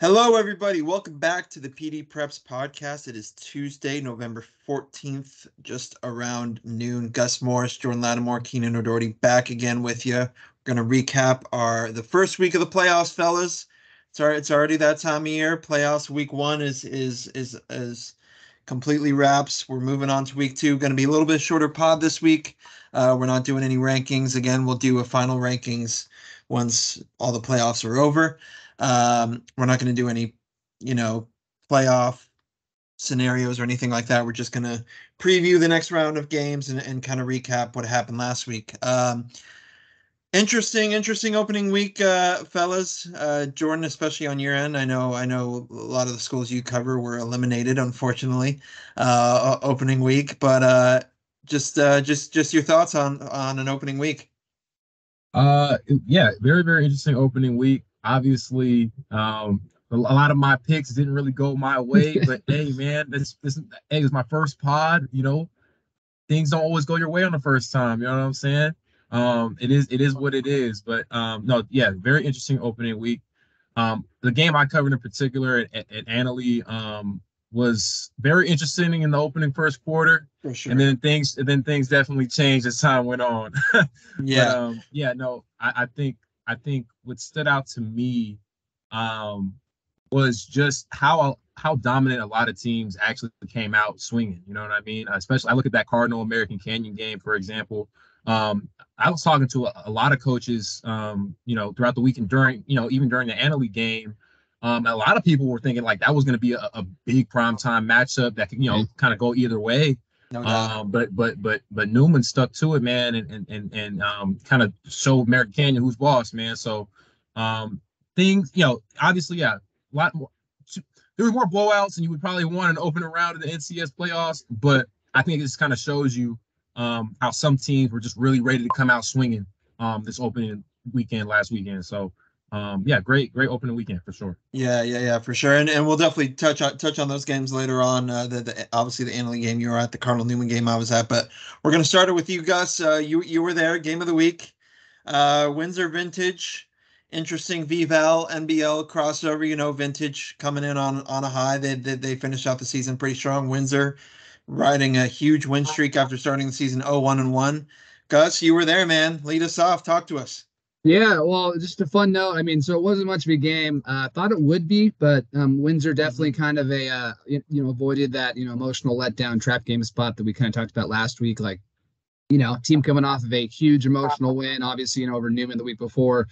Hello, everybody. Welcome back to the PDPreps podcast. It is Tuesday, November 14th, just around noon. Gus Morris, Jordan Latimore, Kienan back again with you. We're going to recap the first week of the playoffs, fellas. It's already that time of year. Playoffs week one is completely wraps. We're moving on to week two. Going to be a little bit shorter pod this week. We're not doing any rankings. Again, we'll do a final rankings once all the playoffs are over. We're not going to do any, playoff scenarios or anything like that. We're just going to preview the next round of games and kind of recap what happened last week. Interesting opening week, fellas. Jordan, especially on your end. I know a lot of the schools you cover were eliminated, unfortunately, opening week. But just your thoughts on an opening week. Yeah, very, very interesting opening week. Obviously, a lot of my picks didn't really go my way, but hey, man, this is my first pod. Things don't always go your way on the first time. You know what I'm saying? It is what it is. But no, yeah, very interesting opening week. The game I covered in particular at Annalee was very interesting in the opening first quarter. For sure. And then things definitely changed as time went on. Yeah. But I think what stood out to me was just how dominant a lot of teams actually came out swinging. You know what I mean? Especially I look at that Cardinal American Canyon game, for example. I was talking to a lot of coaches, throughout the week and even during the Annalee game. A lot of people were thinking like that was going to be a big primetime matchup that could, kind of go either way. No doubt. But Newman stuck to it, man, and kind of showed American Canyon who's boss, man. So things, obviously, yeah, a lot more. There were more blowouts, and you would probably want an opening round of the NCS playoffs. But I think it just kind of shows you how some teams were just really ready to come out swinging this opening weekend last weekend. So yeah, great opening weekend for sure. Yeah, for sure. And we'll definitely touch on those games later on. Obviously the Annalee game you were at, the Cardinal Newman game I was at, but we're gonna start it with you, Gus. You were there, game of the week. Windsor Vintage, interesting VVAL NBL crossover. Vintage coming in on a high. They finished out the season pretty strong. Windsor riding a huge win streak after starting the season 0-1-1. Gus, you were there, man. Lead us off. Talk to us. Yeah, well, just a fun note. I mean, so it wasn't much of a game. I thought it would be, but Windsor definitely kind of avoided that, emotional letdown trap game spot that we kind of talked about last week. Like, team coming off of a huge emotional win, obviously, over Newman the week before,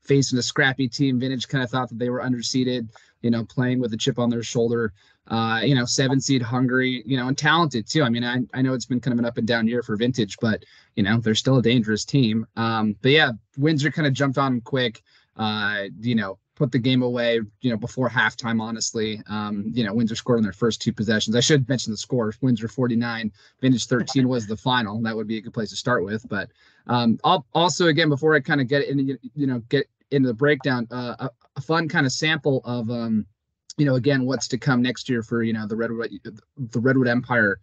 facing a scrappy team. Vintage kind of thought that they were underseeded, playing with a chip on their shoulder. 7 seed hungry, and talented too. I mean, I know it's been kind of an up and down year for Vintage, but they're still a dangerous team. But yeah, Windsor kind of jumped on quick, put the game away, before halftime, honestly. Windsor scored on their first 2 possessions. I should mention the score. Windsor 49, Vintage 13 was the final. That would be a good place to start with. But also, again, before I kind of get into the breakdown, a fun kind of sample of again, what's to come next year for the Redwood Empire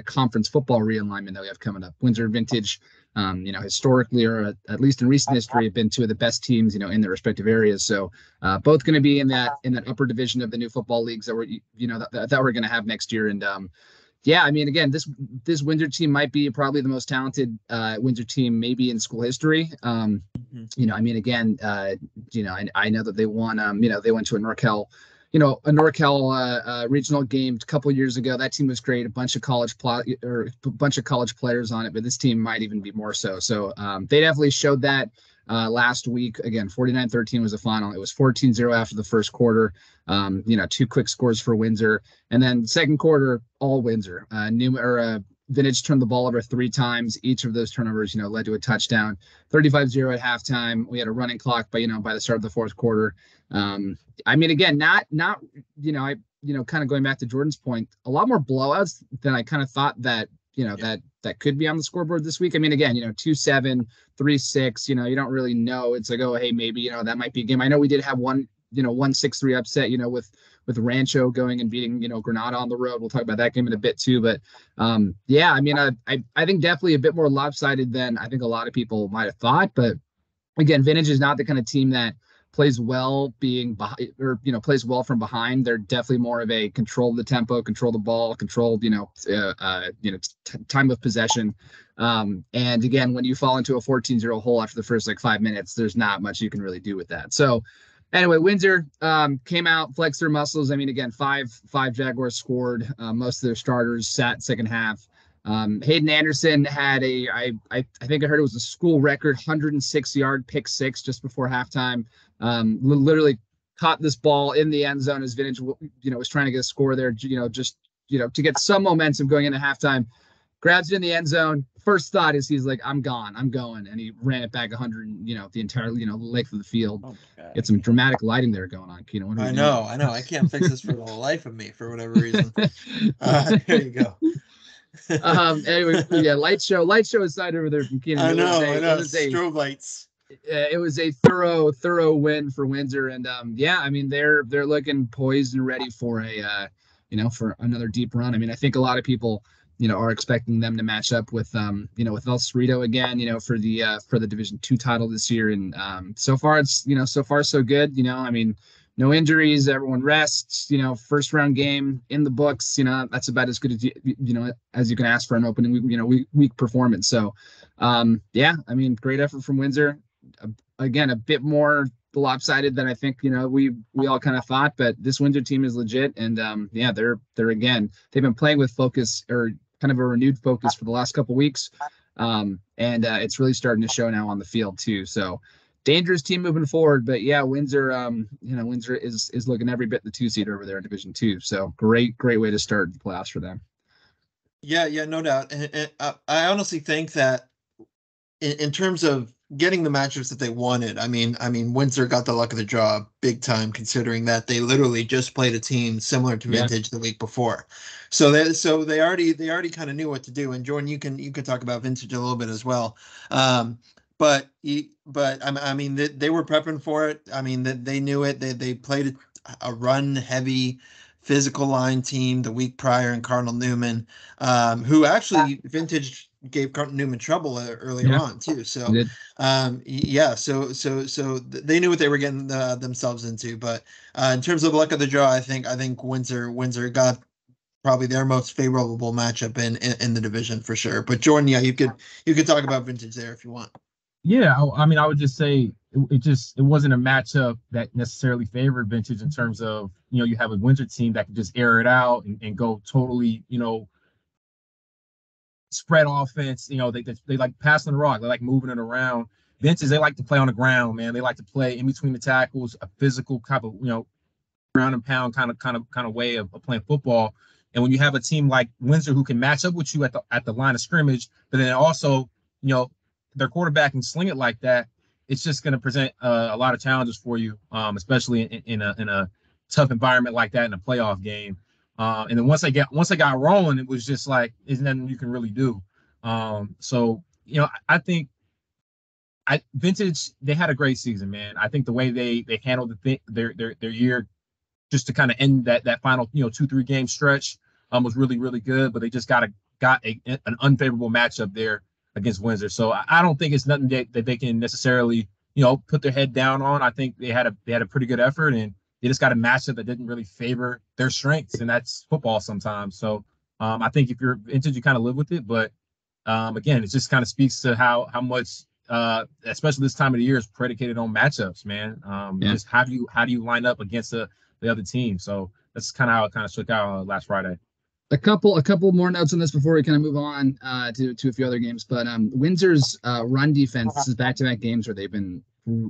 conference football realignment that we have coming up. Windsor Vintage, historically, or at least in recent history, have been 2 of the best teams, in their respective areas. So both going to be in that upper division of the new football leagues that we're that we're going to have next year. And yeah, I mean, again, this Windsor team might be probably the most talented Windsor team maybe in school history. I mean, again, I know that they won. They went to a NorCal regional game a couple years ago. That team was great. A bunch of college players on it, but this team might even be more so. So they definitely showed that last week. Again, 49-13 was the final. It was 14-0 after the first quarter. 2 quick scores for Windsor, and then second quarter all Windsor. Vintage turned the ball over 3 times. Each of those turnovers, led to a touchdown. 35-0 at halftime. We had a running clock by the start of the fourth quarter. I mean, again, not kind of going back to Jordan's point, a lot more blowouts than I kind of thought that could be on the scoreboard this week. I mean, again, 2-7, 3-6. You don't really know. It's like, oh, hey, maybe that might be a game. I know we did have one 6-3 upset, with Rancho going and beating, Granada on the road. We'll talk about that game in a bit too. But yeah, I mean, I think definitely a bit more lopsided than I think a lot of people might have thought. But again, Vintage is not the kind of team that plays well being behind, or plays well from behind. They're definitely more of a control the tempo, control the ball, control time of possession. And again, when you fall into a 14-0 hole after the first 5 minutes, there's not much you can really do with that. So anyway, Windsor came out, flexed their muscles. I mean, again, five Jaguars scored. Most of their starters sat second half. Hayden Anderson had I think I heard it was a school record 106-yard pick six just before halftime. Literally caught this ball in the end zone as Vintage, was trying to get a score there, just to get some momentum going into halftime. Grabs it in the end zone. First thought is he's like, I'm going, and he ran it back 100, the entire length of the field. Oh, get some dramatic lighting there going on, Keenan. I know. I can't fix this for the life of me for whatever reason. There you go. Anyway, yeah, light show aside over there from Keenan. I know. Strobe lights. It was a thorough win for Windsor, and I mean they're looking poised and ready for for another deep run. I mean, I think a lot of people are expecting them to match up with with El Cerrito again, for the Division II title this year. And so far it's so far so good. I mean, no injuries, everyone rests, first round game in the books, that's about as good as as you can ask for an opening week performance. So I mean, great effort from Windsor. Again, a bit more lopsided than I think we all kind of thought, but this Windsor team is legit, and they're again, they've been playing with focus, or kind of a renewed focus, for the last couple of weeks, and it's really starting to show now on the field too. So dangerous team moving forward, but Windsor Windsor is looking every bit the 2 seed over there in Division II. So great way to start the playoffs for them. Yeah, no doubt. And I honestly think that in terms of getting the matchups that they wanted, I mean, Windsor got the luck of the draw big time, considering that they literally just played a team similar to Vintage the week before. So they already kind of knew what to do. And Jordan, you can talk about Vintage a little bit as well. But I mean, they were prepping for it. I mean, they knew it. They played a run heavy physical line team the week prior in Cardinal Newman, who actually Vintage gave Cardinal Newman trouble earlier on too. So so they knew what they were getting themselves into. But in terms of luck of the draw, I think Windsor got probably their most favorable matchup in the division for sure. But Jordan, you could talk about Vintage there if you want. Yeah, I mean, I would just say it wasn't a matchup that necessarily favored Vintage, in terms of, you have a Windsor team that can just air it out and go totally, spread offense. They like passing the rock. They like moving it around. Vintage, they like to play on the ground, man. They like to play in between the tackles, a physical type of, ground and pound kind of way of playing football. And when you have a team like Windsor who can match up with you at the line of scrimmage, but then also, their quarterback can sling it like that, it's just going to present a lot of challenges for you, especially in a tough environment like that in a playoff game. And then once they got rolling, it was just like, there's nothing you can really do. So I think Vintage, they had a great season, man. I think the way they handled their year, just to kind of end that final 2-3 game stretch, was really, really good. But they just got an unfavorable matchup there against Windsor. So I don't think it's nothing that they can necessarily put their head down on. I think they had a pretty good effort, and they just got a matchup that didn't really favor their strengths, and that's football sometimes. So I think if you're Vintage, you kind of live with it. But again, it just kind of speaks to how much, especially this time of the year, is predicated on matchups, man. Just how do you line up against the other team? So that's kind of how it kind of shook out last Friday. A couple more notes on this before we kind of move on to a few other games. But Windsor's run defense, this is back-to-back games where they've been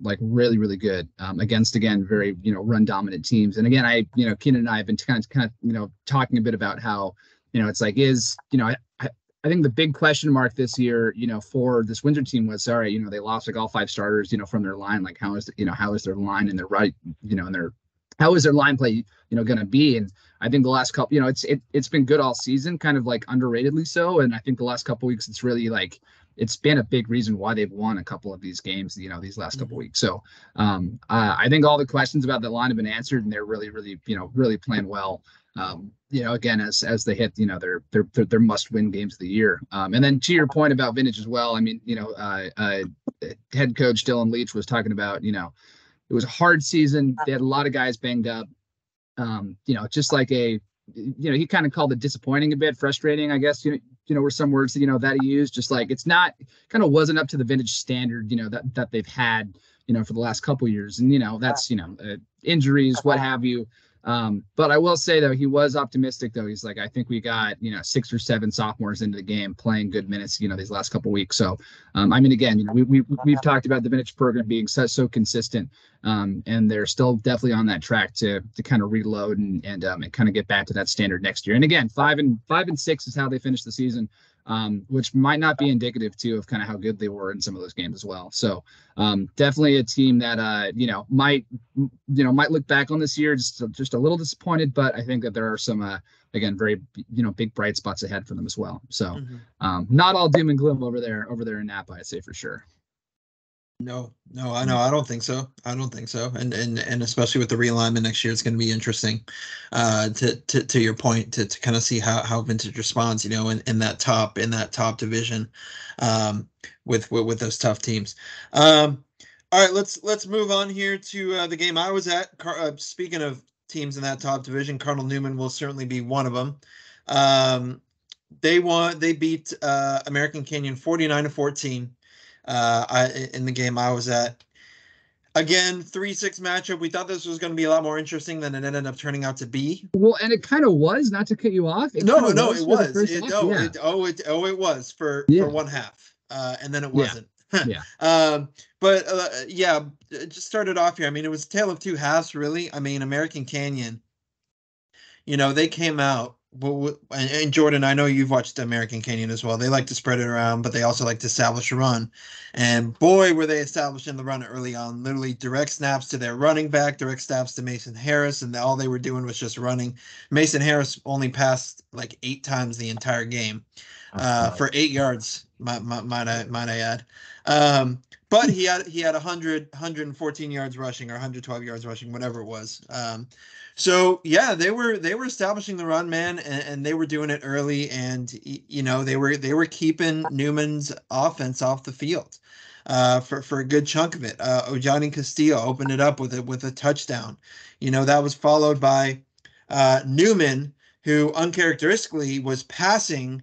like really, really good against, again, very run dominant teams. And again, Keenan and I have been kind of talking a bit about how it's like I think the big question mark this year for this Windsor team was, all right, they lost like all 5 starters from their line. Like how is their line and their right and their how is their line play going to be? And I think the last couple, it's been good all season, kind of like underratedly so. And I think the last couple weeks, it's really like, it's been a big reason why they've won a couple of these games, these last couple weeks. So I think all the questions about that line have been answered, and they're really, really, really playing well. Again, as they hit, their must-win games of the year. And then to your point about Vintage as well, I mean, head coach Dylan Leach was talking about, it was a hard season. They had a lot of guys banged up. Just like he kind of called it disappointing a bit, frustrating, I guess, were some words that he used, just like it's not kind of wasn't up to the vintage standard, that they've had, for the last couple years. And, that's, injuries, what have you. But I will say, though, he was optimistic, though. He's like, I think we got, 6 or 7 sophomores into the game playing good minutes, these last couple of weeks. So, again, we've talked about the vintage program being so consistent, and they're still definitely on that track to kind of reload and kind of get back to that standard next year. And again, 5-6 is how they finished the season. Which might not be indicative too of kind of how good they were in some of those games as well. So definitely a team that might look back on this year just a little disappointed, but I think that there are some again very big bright spots ahead for them as well. So not all doom and gloom over there in Napa, I'd say for sure. No, I know. I don't think so. And especially with the realignment next year, it's going to be interesting to your point, to kind of see how Vintage responds, in that top division, with those tough teams. All right, let's move on here to the game I was at. Speaking of teams in that top division, Cardinal Newman will certainly be one of them. They beat American Canyon 49-14. In the game I was at. Again, 3-6 matchup. We thought this was going to be a lot more interesting than it ended up turning out to be. Well, and it kind of was, not to cut you off. It was. It was for one half, and then it wasn't. Yeah. But it just started off here. It was a tale of two halves, really. American Canyon, they came out. And Jordan, I know you've watched American Canyon as well. They like to spread it around, but they also like to establish a run. And boy, were they establishing the run early on. Literally direct snaps to their running back, direct snaps to Mason Harris, and all they were doing was just running. Mason Harris only passed like 8 times the entire game, for 8 yards. Might I add? But he had 114 yards rushing or 112 yards rushing, whatever it was. So yeah, they were establishing the run, man, and they were doing it early, and they were keeping Newman's offense off the field for a good chunk of it. Ojani Castillo opened it up with a touchdown. That was followed by Newman, who uncharacteristically was passing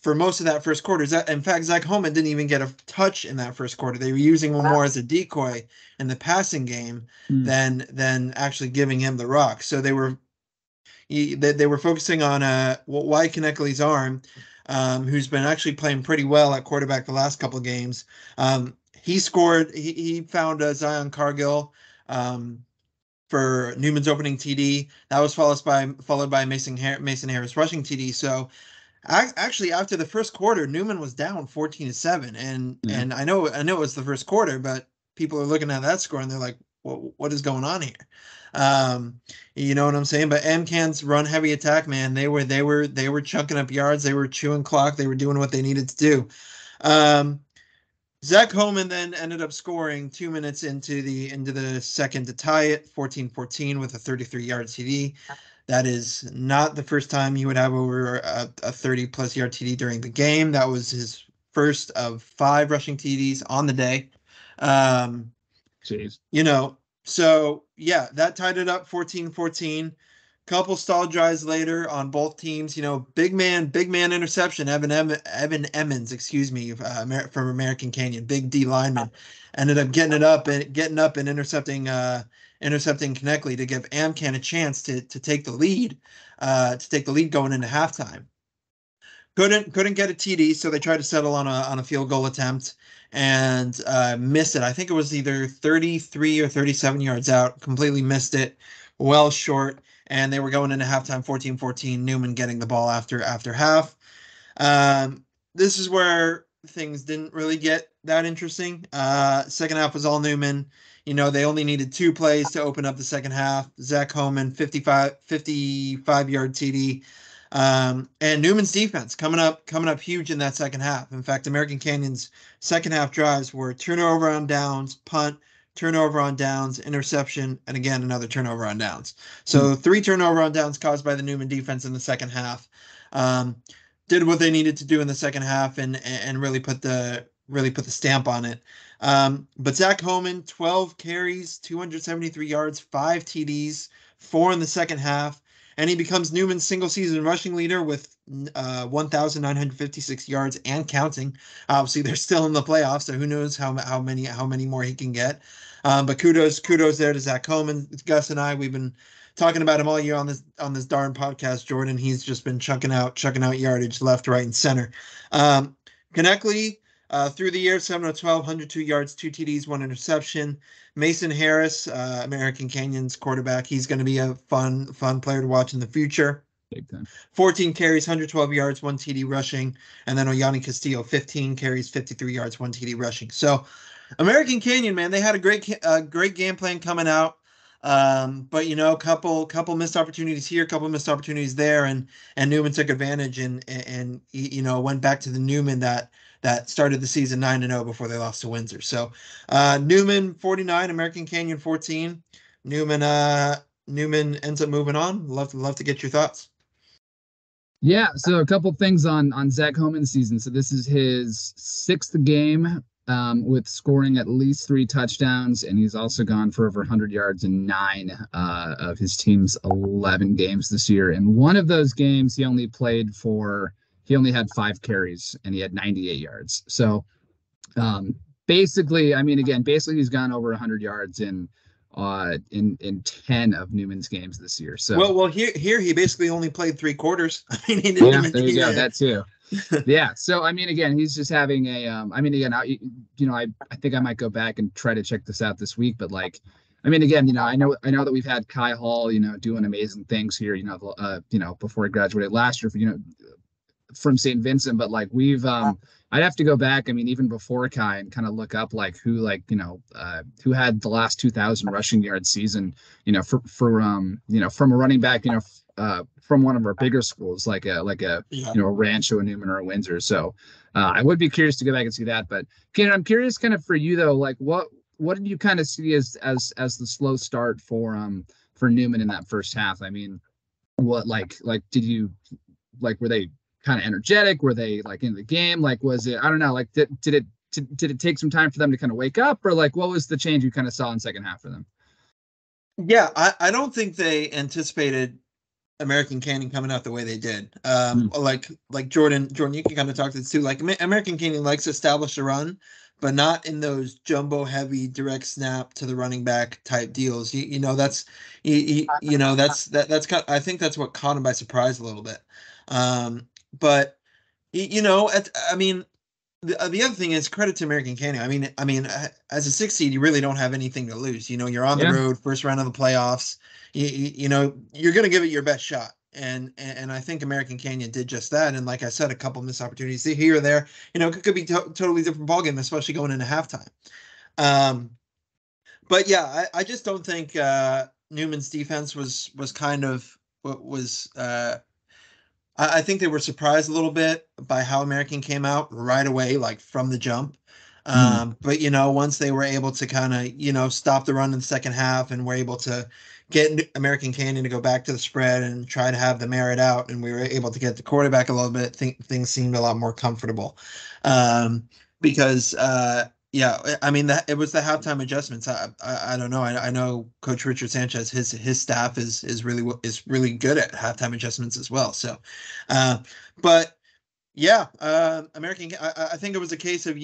for most of that first quarter. In fact, Zach Holman didn't even get a touch in that first quarter. They were using him more as a decoy in the passing game than actually giving him the rock. So they were focusing on Wyatt Kineckley's arm, who's been actually playing pretty well at quarterback the last couple of games. He scored. He found Zion Cargill for Newman's opening TD. That was followed by Mason Harris rushing TD. So actually, after the first quarter, Newman was down 14-7, and I know it was the first quarter, but people are looking at that score and they're like, what is going on here? You know what I'm saying? But MCAN's run heavy attack, man, they were chunking up yards, they were chewing clock, they were doing what they needed to do. Zach Holman then ended up scoring 2 minutes into the second to tie it, 14-14 with a 33-yard TD. That is not the first time he would have over a 30-plus yard TD during the game. That was his first of 5 rushing TDs on the day. Jeez. So yeah, that tied it up 14-14. Couple stall drives later on both teams. Big man interception. Evan Emmons, from American Canyon, big D lineman, ended up getting up and intercepting Kineckley to give AmCan a chance to take the lead, going into halftime. Couldn't get a TD, so they tried to settle on a field goal attempt and missed it. I think it was either 33 or 37 yards out. Completely missed it, well short, and they were going into halftime 14-14. Newman getting the ball after half. This is where things didn't really get that interesting. Second half was all Newman. They only needed 2 plays to open up the second half. Zach Holman, 55-yard TD. And Newman's defense coming up huge in that second half. In fact, American Canyon's second half drives were turnover on downs, punt, turnover on downs, interception, and again, another turnover on downs. So 3 turnover on downs caused by the Newman defense in the second half. Did what they needed to do in the second half and really put the really put the stamp on it. But Zach Homan, 12 carries, 273 yards, 5 TDs, 4 in the second half, and he becomes Newman's single season rushing leader with 1,956 yards and counting. Obviously, they're still in the playoffs, so who knows how many more he can get. But kudos there to Zach Homan. Gus and I, we've been talking about him all year on this darn podcast, Jordan. He's just been chucking out yardage left, right, and center. Konechny, through the year, 7 of 12, 102 yards, 2 TDs, 1 interception. Mason Harris, American Canyon's quarterback, he's going to be a fun player to watch in the future. Big time. 14 carries, 112 yards, 1 TD rushing. And then Oyani Castillo, 15 carries, 53 yards, 1 TD rushing. So American Canyon, man, they had a great game plan coming out. But couple missed opportunities here, couple missed opportunities there, and Newman took advantage and went back to the Newman that started the season 9-0 before they lost to Windsor. So Newman 49, American Canyon 14. Newman ends up moving on. Love to get your thoughts. Yeah, so a couple things on Zach Homan's season. So this is his 6th game with scoring at least 3 touchdowns, and he's also gone for over 100 yards in 9 of his team's 11 games this year. And one of those games, he only had 5 carries, and he had 98 yards. So basically he's gone over 100 yards in 10 of Newman's games this year. So well here he basically only played 3 quarters. I mean, he didn't there you go. That too. Yeah. So again, he's just having a I think I might go back and try to check this out this week, but I know that we've had Kai Hall, doing amazing things here, before he graduated last year, from St. Vincent, but we've I'd have to go back, even before Kai, and kind of look up who had the last 2,000 rushing yard season, from a running back, from one of our bigger schools, like a Rancho, a Newman, or a Windsor. So I would be curious to go back and see that. But Kienan, I'm curious kind of for you though, what did you kind of see as the slow start for Newman in that first half? What did you were they kind of energetic? Were they in the game? Was it, I don't know, did it take some time for them to kind of wake up, or what was the change you kind of saw in second half for them? Yeah, I don't think they anticipated American Canyon coming out the way they did. Like Jordan, you can kind of talk to this too. American Canyon likes to establish a run, but not in those jumbo heavy direct snap to the running back type deals. That's kind of, I think that's what caught him by surprise a little bit. But the other thing is, credit to American Canyon. As a 6 seed, you really don't have anything to lose. You're on the road, first round of the playoffs. You're going to give it your best shot. And I think American Canyon did just that. And like I said, a couple missed opportunities here or there, it could be totally different ballgame, especially going into halftime. But yeah, I just don't think Newman's defense was kind of what was. I think they were surprised a little bit by how American came out right away, from the jump. But once they were able to kind of stop the run in the second half, and were able to get American Canyon to go back to the spread and try to have them air it out, and we were able to get the quarterback a little bit, things seemed a lot more comfortable. Because it was the halftime adjustments. I don't know. I know Coach Richard Sanchez, his staff is really good at halftime adjustments as well. So, but yeah, American. I think it was a case of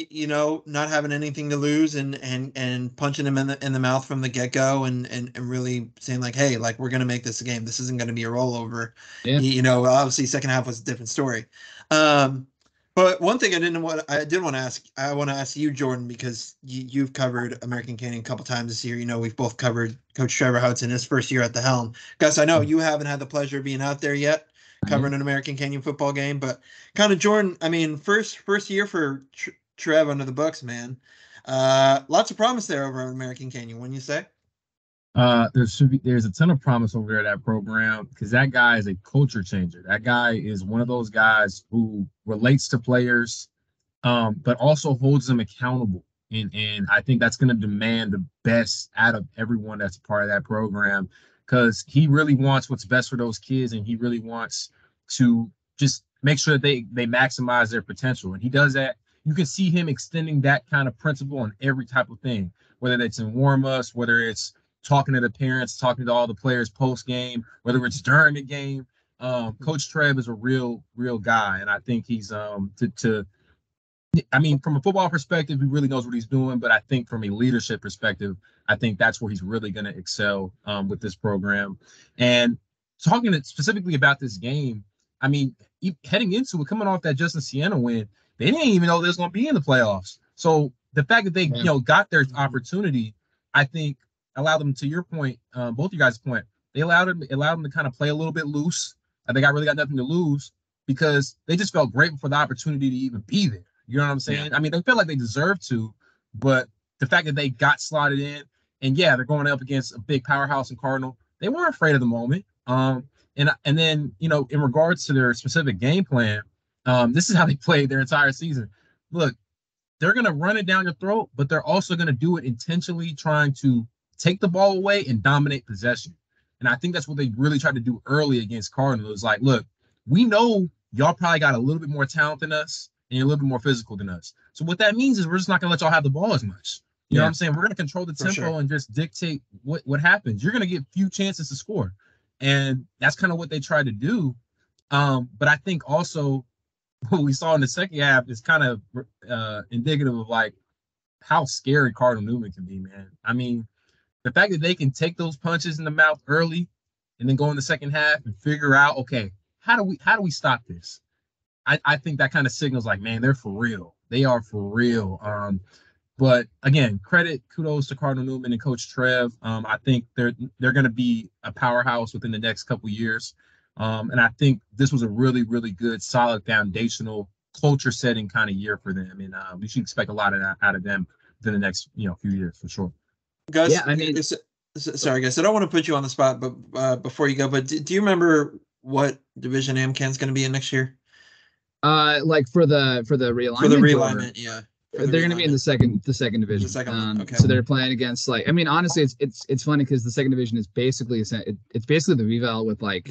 not having anything to lose and punching him in the mouth from the get go, and really saying hey, we're gonna make this a game. This isn't gonna be a rollover. Yeah. Obviously second half was a different story. But one thing I want to ask, I want to ask you, Jordan, because you've covered American Canyon a couple times this year. We've both covered Coach Trevor Hudson his first year at the helm. Gus, I know you haven't had the pleasure of being out there yet, covering an American Canyon football game, but kind of Jordan, first year for Trev under the books, man. Lots of promise there over at American Canyon, wouldn't you say? There's a ton of promise over there at that program, because that guy is a culture changer. That guy is one of those guys who relates to players, but also holds them accountable. And I think that's going to demand the best out of everyone that's a part of that program, because he really wants what's best for those kids, and he really wants to just make sure that they maximize their potential. And he does that, you can see him extending that kind of principle on every type of thing, whether it's in warm-ups, whether it's talking to the parents, talking to all the players post-game, whether it's during the game. Coach Trev is a real guy, and I think he's I mean, from a football perspective, he really knows what he's doing, but I think from a leadership perspective, I think that's where he's really going to excel with this program. And talking specifically about this game, I mean, heading into it, coming off that Justin Siena win, they didn't even know they was going to be in the playoffs. So the fact that they, got their opportunity, I think allowed them, to your point, both you guys' point, they allowed them to kind of play a little bit loose. They really got nothing to lose because they just felt grateful for the opportunity to even be there. You know what I'm saying? Yeah. I mean, they felt like they deserved to, but the fact that they got slotted in, and they're going up against a big powerhouse in Cardinal, they weren't afraid of the moment. And then, in regards to their specific game plan, this is how they played their entire season. Look, they're going to run it down your throat, but they're also going to do it intentionally, trying to take the ball away and dominate possession. And I think that's what they really tried to do early against Cardinal. It's like, look, we know y'all probably got a little bit more talent than us, and you're a little bit more physical than us. So what that means is we're just not going to let y'all have the ball as much. You know what I'm saying? We're going to control the tempo and just dictate what happens. You're going to get few chances to score. And that's kind of what they tried to do. But I think also what we saw in the second half is kind of indicative of like how scary Cardinal Newman can be, man. I mean, the fact that they can take those punches in the mouth early and then go in the second half and figure out, okay, how do we stop this? I think that kind of signals like, man, they're for real. They are for real. But again, kudos to Cardinal Newman and Coach Trev. I think they're going to be a powerhouse within the next couple of years. And I think this was a really, really good, solid, foundational, culture-setting kind of year for them. And we should expect a lot of that out of them within the next few years for sure. Gus, sorry, Gus, I don't want to put you on the spot, but before you go, but do you remember what division AmCan's going to be in next year? Like for the realignment. For the realignment, yeah. They're going to be in the second division. The second one, okay. So they're playing against honestly, it's funny because the second division is basically the Reval with I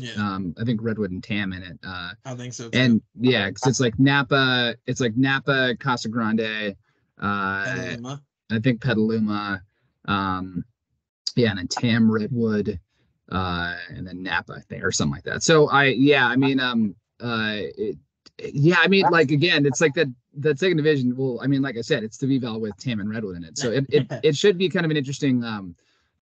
think Redwood and Tam in it. I think so too. And because it's like Napa, Casa Grande, Petaluma. I think Petaluma, and then Tam, Redwood, and then Napa, I think, or something like that. So again, it's like that second division. Well, I mean, like I said, it's the Reval with Tam and Redwood in it. So it should be kind of an interesting,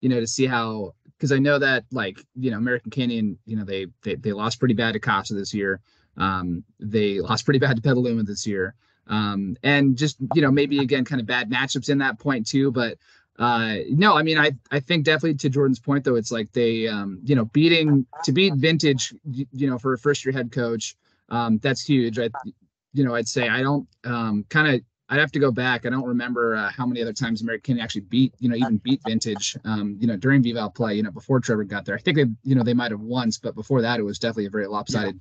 to see how, because I know that American Canyon, they lost pretty bad to Casa this year. They lost pretty bad to Petaluma this year. And just, maybe again, kind of bad matchups in that point too. But no, I mean, I think definitely to Jordan's point though, it's like they, beat Vintage, for a first year head coach. That's huge. I'd say I don't I'd have to go back. I don't remember how many other times American Canyon actually beat Vintage, during VVAL play, before Trevor got there. I think they might have once, but before that, it was definitely a very lopsided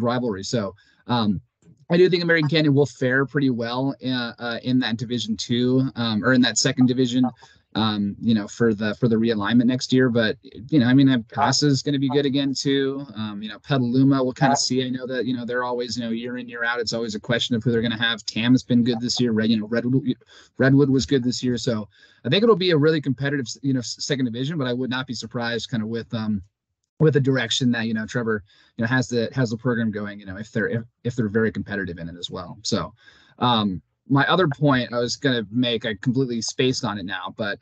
rivalry. So, I do think American Canyon will fare pretty well in that Division 2, or in that second division, for the realignment next year. But Casa is going to be good again too. Petaluma, we'll kind of see. I know that they're always year in, year out. It's always a question of who they're going to have. Tam has been good this year. Redwood was good this year. So I think it'll be a really competitive second division. But I would not be surprised kind of with the direction that Trevor has the program going. If they're very competitive in it as well. So. My other point I was gonna make, I completely spaced on it now, but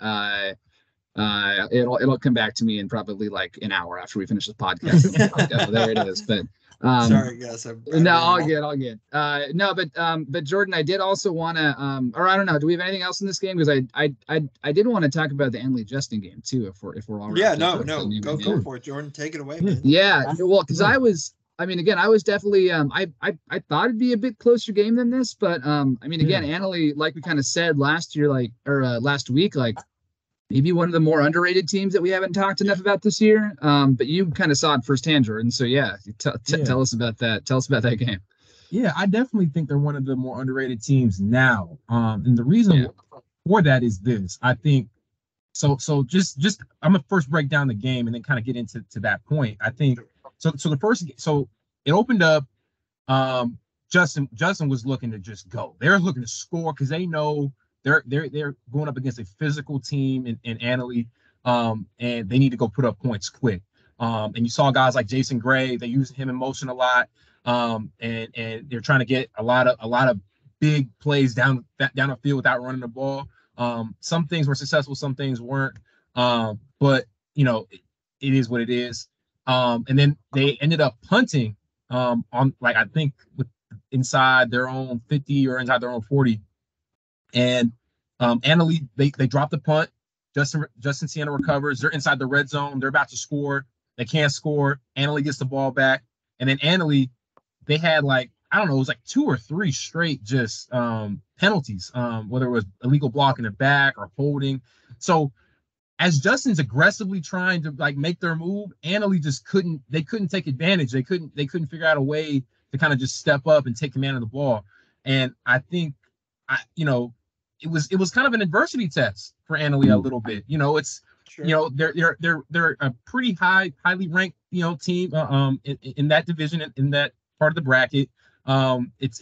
it'll come back to me in probably like an hour after we finish this podcast. Oh, there it is. But sorry, guys. All good. But Jordan, I did also want to, or I don't know, do we have anything else in this game? Because I did want to talk about the Emily Justin game too, if we're all right. Yeah, no, go for it, Jordan. Take it away, man. Yeah, well, because I was definitely, I thought it'd be a bit closer game than this, but Annalee, like we kind of said last week, maybe one of the more underrated teams that we haven't talked enough about this year. But you kind of saw it firsthand, Jordan. So tell us about that. Tell us about that game. Yeah, I definitely think they're one of the more underrated teams now. And the reason for that is this. I think so just I'm gonna first break down the game and then kind of get into that point. I think so it opened up Justin was looking to just go. They're looking to score because they know they're going up against a physical team in Annalee, and they need to go put up points quick. And you saw guys like Jason Gray. They use him in motion a lot, and they're trying to get a lot of big plays down the field without running the ball. Some things were successful, some things weren't. But it is what it is. And then they ended up punting on, like, I think inside their own 50 or inside their own 40. And Annalee, they dropped the punt. Justin Siena recovers. They're inside the red zone. They're about to score. They can't score. Annalee gets the ball back. And then Annalee, they had, like, I don't know, it was like 2 or 3 straight just penalties, whether it was illegal block in the back or holding. So as Justin's aggressively trying to, like, make their move, Annalee just couldn't take advantage. They couldn't figure out a way to kind of just step up and take command of the ball. And I think it was kind of an adversity test for Annalee a little bit. It's sure. They're a pretty highly ranked team in that division, in that part of the bracket. It's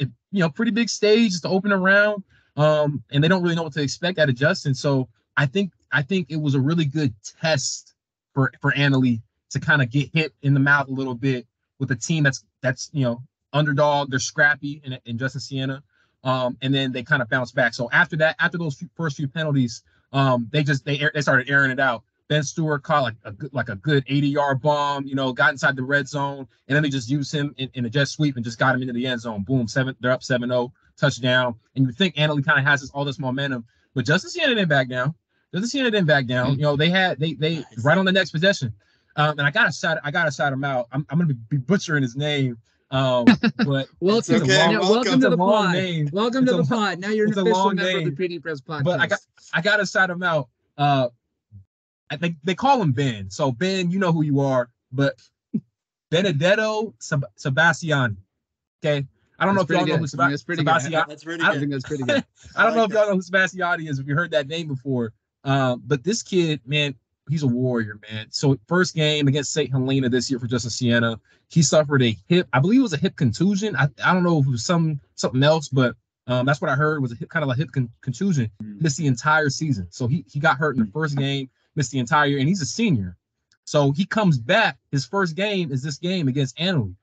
pretty big stage to open around, and they don't really know what to expect out of Justin. So I think it was a really good test for Annalee to kind of get hit in the mouth a little bit with a team that's underdog. They're scrappy in Justin Siena, and then they kind of bounce back. So after those first few penalties, they started airing it out. Ben Stewart caught like a good 80-yard bomb, got inside the red zone, and then they just used him in a jet sweep and just got him into the end zone. Boom, they're up 7-0, touchdown. And you think Annalee kind of has all this momentum, but Justin Siena didn't back down. They right on the next possession. And I gotta shout him out. I'm gonna be butchering his name. But welcome to the pod. Name. Welcome to the pod. Now you're an official member of the PDPreps podcast. But I gotta shout him out. I think they call him Ben. So Ben, you know who you are, but Benedetto Sebastiani. Okay. I don't know if y'all know who Sebastiani. That's pretty good. I think that's pretty good. I don't know if y'all know who Sebastiani is, if you heard that name before. But this kid, man, he's a warrior, man. So first game against St. Helena this year for Justin Siena, he suffered a hip, I believe it was a hip contusion. I don't know if it was something else, but that's what I heard was kind of a hip contusion. Missed the entire season. So he got hurt in the first game, missed the entire year, and he's a senior. So he comes back. His first game is this game against Annalee.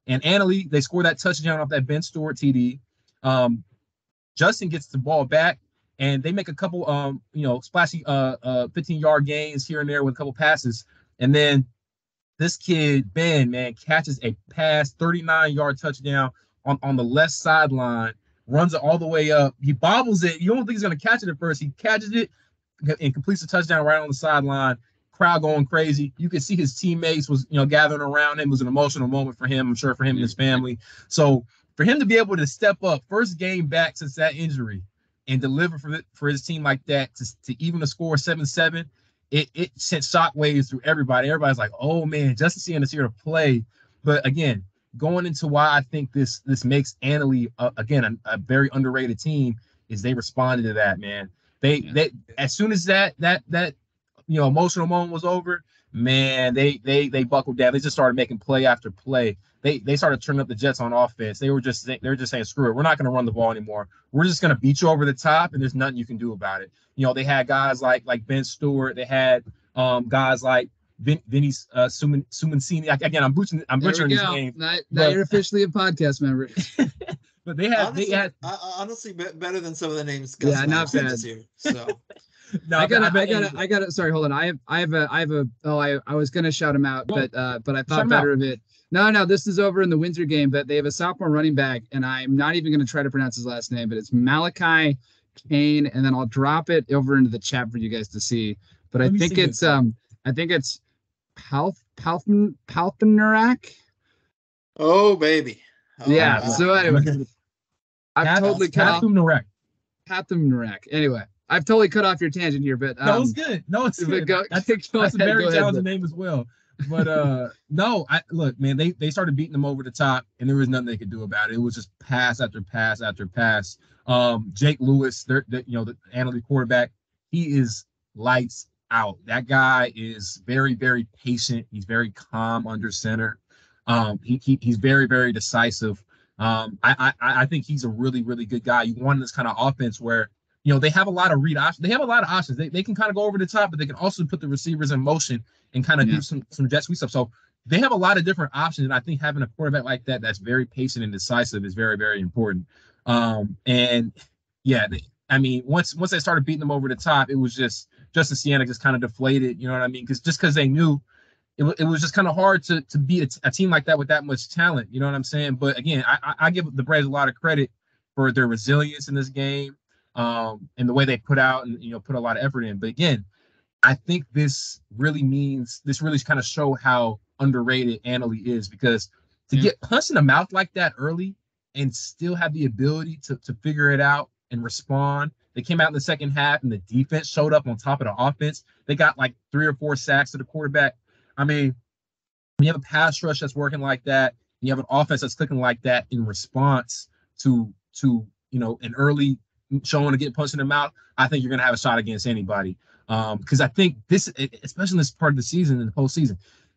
And Annalee, they score that touchdown off that Ben Stewart TD. Justin gets the ball back, and they make a couple, splashy 15-yard gains here and there with a couple passes. And then this kid, Ben, man, catches a pass, 39-yard touchdown on the left sideline, runs it all the way up. He bobbles it. You don't think he's going to catch it at first. He catches it and completes the touchdown right on the sideline. Crowd going crazy. You could see his teammates was, gathering around him. It was an emotional moment for him, I'm sure, for him and his family. So for him to be able to step up, first game back since that injury, and deliver for his team like that, to even to score 7-7, it sent shockwaves through everybody. Everybody's like, oh man, Justin Siena is here to play. But again, going into why I think this makes Annalee again a very underrated team is they responded to that, man. They as soon as that emotional moment was over, man, they buckled down. They just started making play after play. They started turning up the Jets on offense. They were just saying, screw it, we're not going to run the ball anymore. We're just going to beat you over the top, and there's nothing you can do about it. They had guys like Ben Stewart. They had guys like Vinny Sumancini. Again, I'm butchering his name. Now you're officially a podcast member. But they had honestly better than some of the names. Gus not bad. This year, so. No, I got sorry, hold on. I was gonna shout him out, but I thought better of it. No, this is over in the Windsor game, but they have a sophomore running back, and I'm not even gonna try to pronounce his last name, but it's Malachi Kane, and then I'll drop it over into the chat for you guys to see. But I think it's Palthanarak. Oh baby. Oh, yeah. wow. So anyway, I've totally cut off Palthanarak. Anyway. I've totally cut off your tangent here, but no, it's good. No, it's good. That's a very talented name as well. But look, man, they started beating them over the top, and there was nothing they could do about it. It was just pass after pass after pass. Jake Lewis, the Annalee quarterback, he is lights out. That guy is very, very patient. He's very calm under center. He's very, very decisive. I think he's a really, really good guy. You want this kind of offense where, they have a lot of read options. They have a lot of options. They can kind of go over the top, but they can also put the receivers in motion and kind of do some jet sweep stuff. So they have a lot of different options. And I think having a quarterback like that that's very patient and decisive is very, very important. And yeah, I mean, once they started beating them over the top, it was just Justin Siena just kind of deflated. You know what I mean? Because they knew it was just kind of hard to beat a team like that with that much talent. You know what I'm saying? But again, I give the Braves a lot of credit for their resilience in this game, and the way they put out and put a lot of effort in. But again, I think this really kind of show how underrated Annaly is, because to get punched in the mouth like that early and still have the ability to figure it out and respond. They came out in the second half and the defense showed up on top of the offense. They got like 3 or 4 sacks to the quarterback. I mean, when you have a pass rush that's working like that, you have an offense that's clicking like that in response to an early showing to get punched in the mouth, I think you're going to have a shot against anybody. Because I think this, especially in this part of the season and the postseason,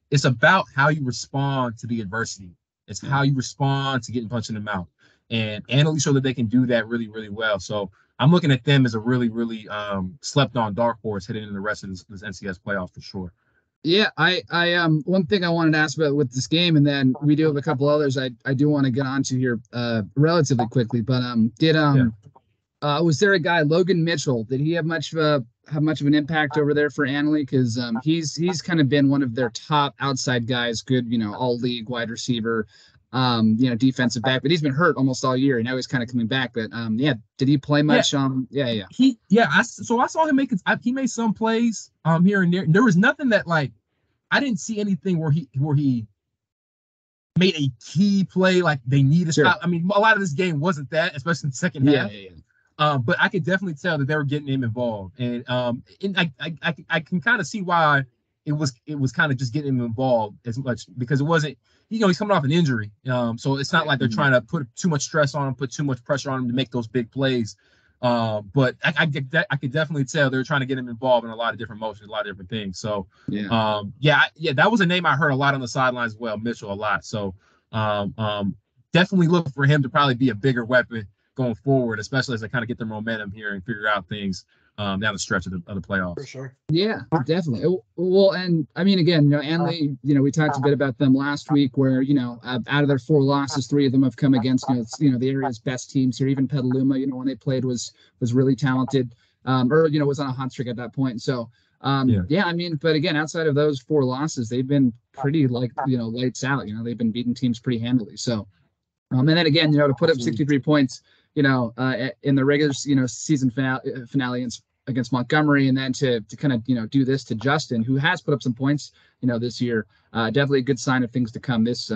it's about how you respond to the adversity. It's how you respond to getting punched in the mouth. And Annaly showed that they can do that really, really well. So I'm looking at them as a really, really slept on dark horse heading into the rest of this NCS playoff for sure. Yeah, I one thing I wanted to ask about with this game, and then we do have a couple others I do want to get onto here relatively quickly. But was there a guy, Logan Mitchell? Did he have much of an impact over there for Annaly? Because he's kind of been one of their top outside guys, good, all league wide receiver, defensive back, but he's been hurt almost all year, and now he's kind of coming back. But did he play much? I saw him he made some plays here and there. There was nothing that, like, I didn't see anything where he made a key play like they needed to stop. I mean, a lot of this game wasn't that, especially in the second half. But I could definitely tell that they were getting him involved, and I can kind of see why it was kind of just getting him involved as much, because it wasn't, he's coming off an injury, so it's not like they're trying to put too much stress on him, put too much pressure on him to make those big plays. But I could definitely tell they're trying to get him involved in a lot of different motions, a lot of different things. So that was a name I heard a lot on the sidelines as well, Mitchell, a lot. So definitely look for him to probably be a bigger weapon going forward, especially as they kind of get their momentum here and figure out things down the stretch of the playoffs. For sure. Yeah, definitely. Well, and I mean, again, Annaly, we talked a bit about them last week, where out of their 4 losses, 3 of them have come against the area's best teams here. Even Petaluma, when they played, was really talented, or was on a hot streak at that point. So I mean, but again, outside of those 4 losses, they've been pretty lights out. They've been beating teams pretty handily. So and then again, to put up 63 points in the regular season finale against Montgomery, and then to kind of do this to Justin, who has put up some points this year, definitely a good sign of things to come this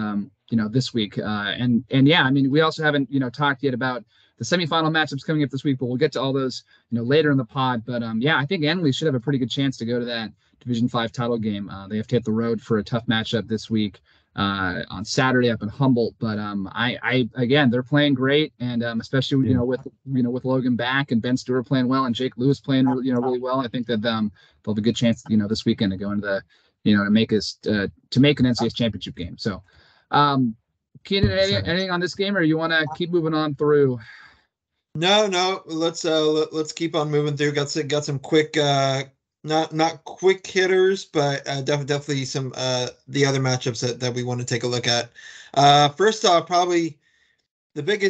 this week. I mean, we also haven't talked yet about the semifinal matchups coming up this week, but we'll get to all those later in the pod. But I think Annaly should have a pretty good chance to go to that Division 5 title game. They have to hit the road for a tough matchup this week on Saturday up in Humboldt. But again, they're playing great, and especially with Logan back and Ben Stewart playing well and Jake Lewis playing really well. I think that they'll have a good chance this weekend to go into the to make an NCAA championship game. So Keenan, anything on this game, or you want to keep moving on through? No, let's keep on moving through. Got some quick not quick hitters, but definitely some the other matchups that we want to take a look at. First off, probably the big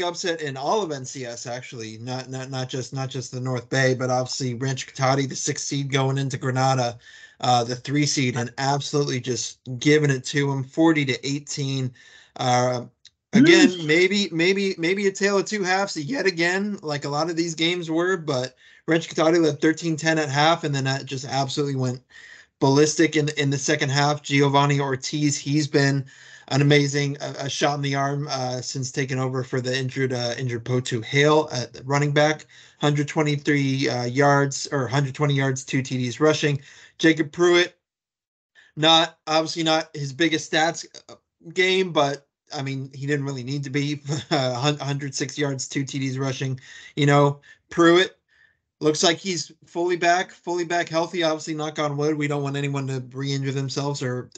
upset in all of NCS, actually, not just the North Bay, but obviously Rancho Cotati, the 6th seed, going into Granada, the 3 seed, and absolutely just giving it to them, 40-18. Again, maybe a tale of 2 halves yet again, like a lot of these games were, but Rancho Cotati led 13-10 at half, and then that just absolutely went ballistic in the second half. Giovanni Ortiz, he's been an amazing a shot in the arm since taking over for the injured Potu Hale at running back. 123 yards, or 120 yards, 2 TDs rushing. Jacob Pruitt, obviously not his biggest stats game, but I mean, he didn't really need to be. 106 yards, 2 TDs rushing. Pruitt looks like he's fully back healthy. Obviously, knock on wood. We don't want anyone to re-injure themselves or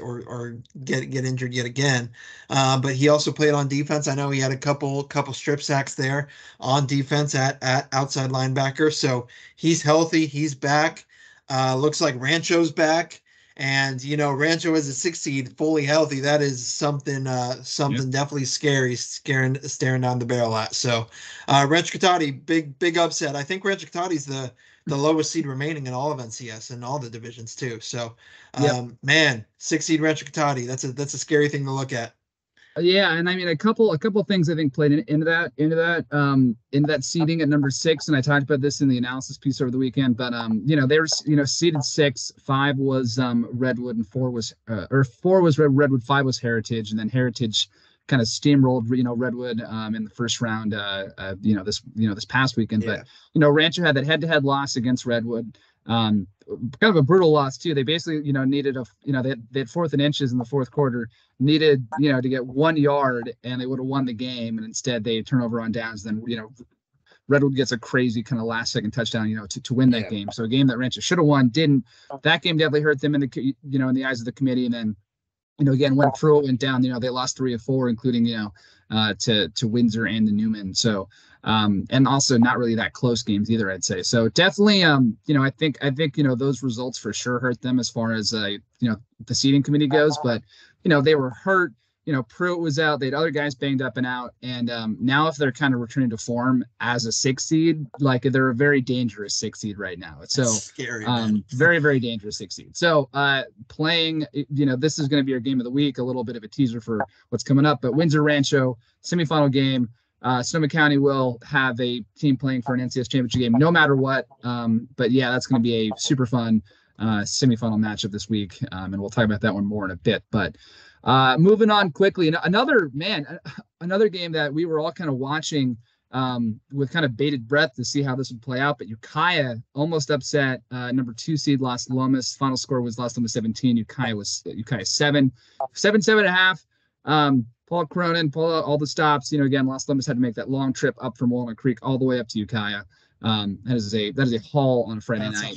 get injured yet again. But he also played on defense. I know he had a couple strip sacks there on defense at outside linebacker. So he's healthy. He's back. Looks like Rancho's back. And Rancho as a 6 seed, fully healthy. That is something definitely scary, staring down the barrel at. So, Rancho Cotati, big upset. I think Rancho Cotati's the lowest seed remaining in all of NCS and all the divisions too. So, man, 6 seed Rancho Cotati. That's a scary thing to look at. Yeah, and I mean a couple things I think played into that seeding at number 6, and I talked about this in the analysis piece over the weekend. But they were seeded 6, 5 was Redwood, and 4 was Redwood, 5 was Heritage, and then Heritage kind of steamrolled Redwood in the first round this past weekend. Yeah. But Rancho had that head-to-head loss against Redwood. Kind of a brutal loss too. They basically, needed they had 4th and inches in the fourth quarter, needed, to get 1 yard, and they would have won the game. And instead they turn over on downs. Then, Redwood gets a crazy kind of last second touchdown, to win that game. So a game that Rancho should have won, didn't. That game definitely hurt them in the, in the eyes of the committee. And then, again, when Pruitt went down, they lost 3 of 4, including, to Windsor and to Newman. So, and also not really that close games either, I'd say. So definitely, I think, those results for sure hurt them as far as, the seeding committee goes, but, they were hurt. Pruitt was out. They had other guys banged up and out. And now if they're kind of returning to form as a 6 seed, like they're a very dangerous 6 seed right now. So that's scary, man. Very, very dangerous 6 seed. So playing, this is going to be our game of the week, a little bit of a teaser for what's coming up. But Windsor Rancho, semifinal game. Sonoma County will have a team playing for an NCS championship game no matter what. But yeah, that's going to be a super fun semifinal matchup this week. And we'll talk about that one more in a bit. But moving on quickly, another game that we were all kind of watching with kind of bated breath to see how this would play out. But Ukiah almost upset number 2 seed Las Lomas. Final score was Las Lomas 17. Ukiah 7.5. Paul Cronin pulled out all the stops. Again, Las Lomas had to make that long trip up from Walnut Creek all the way up to Ukiah. That is a haul on a Friday night.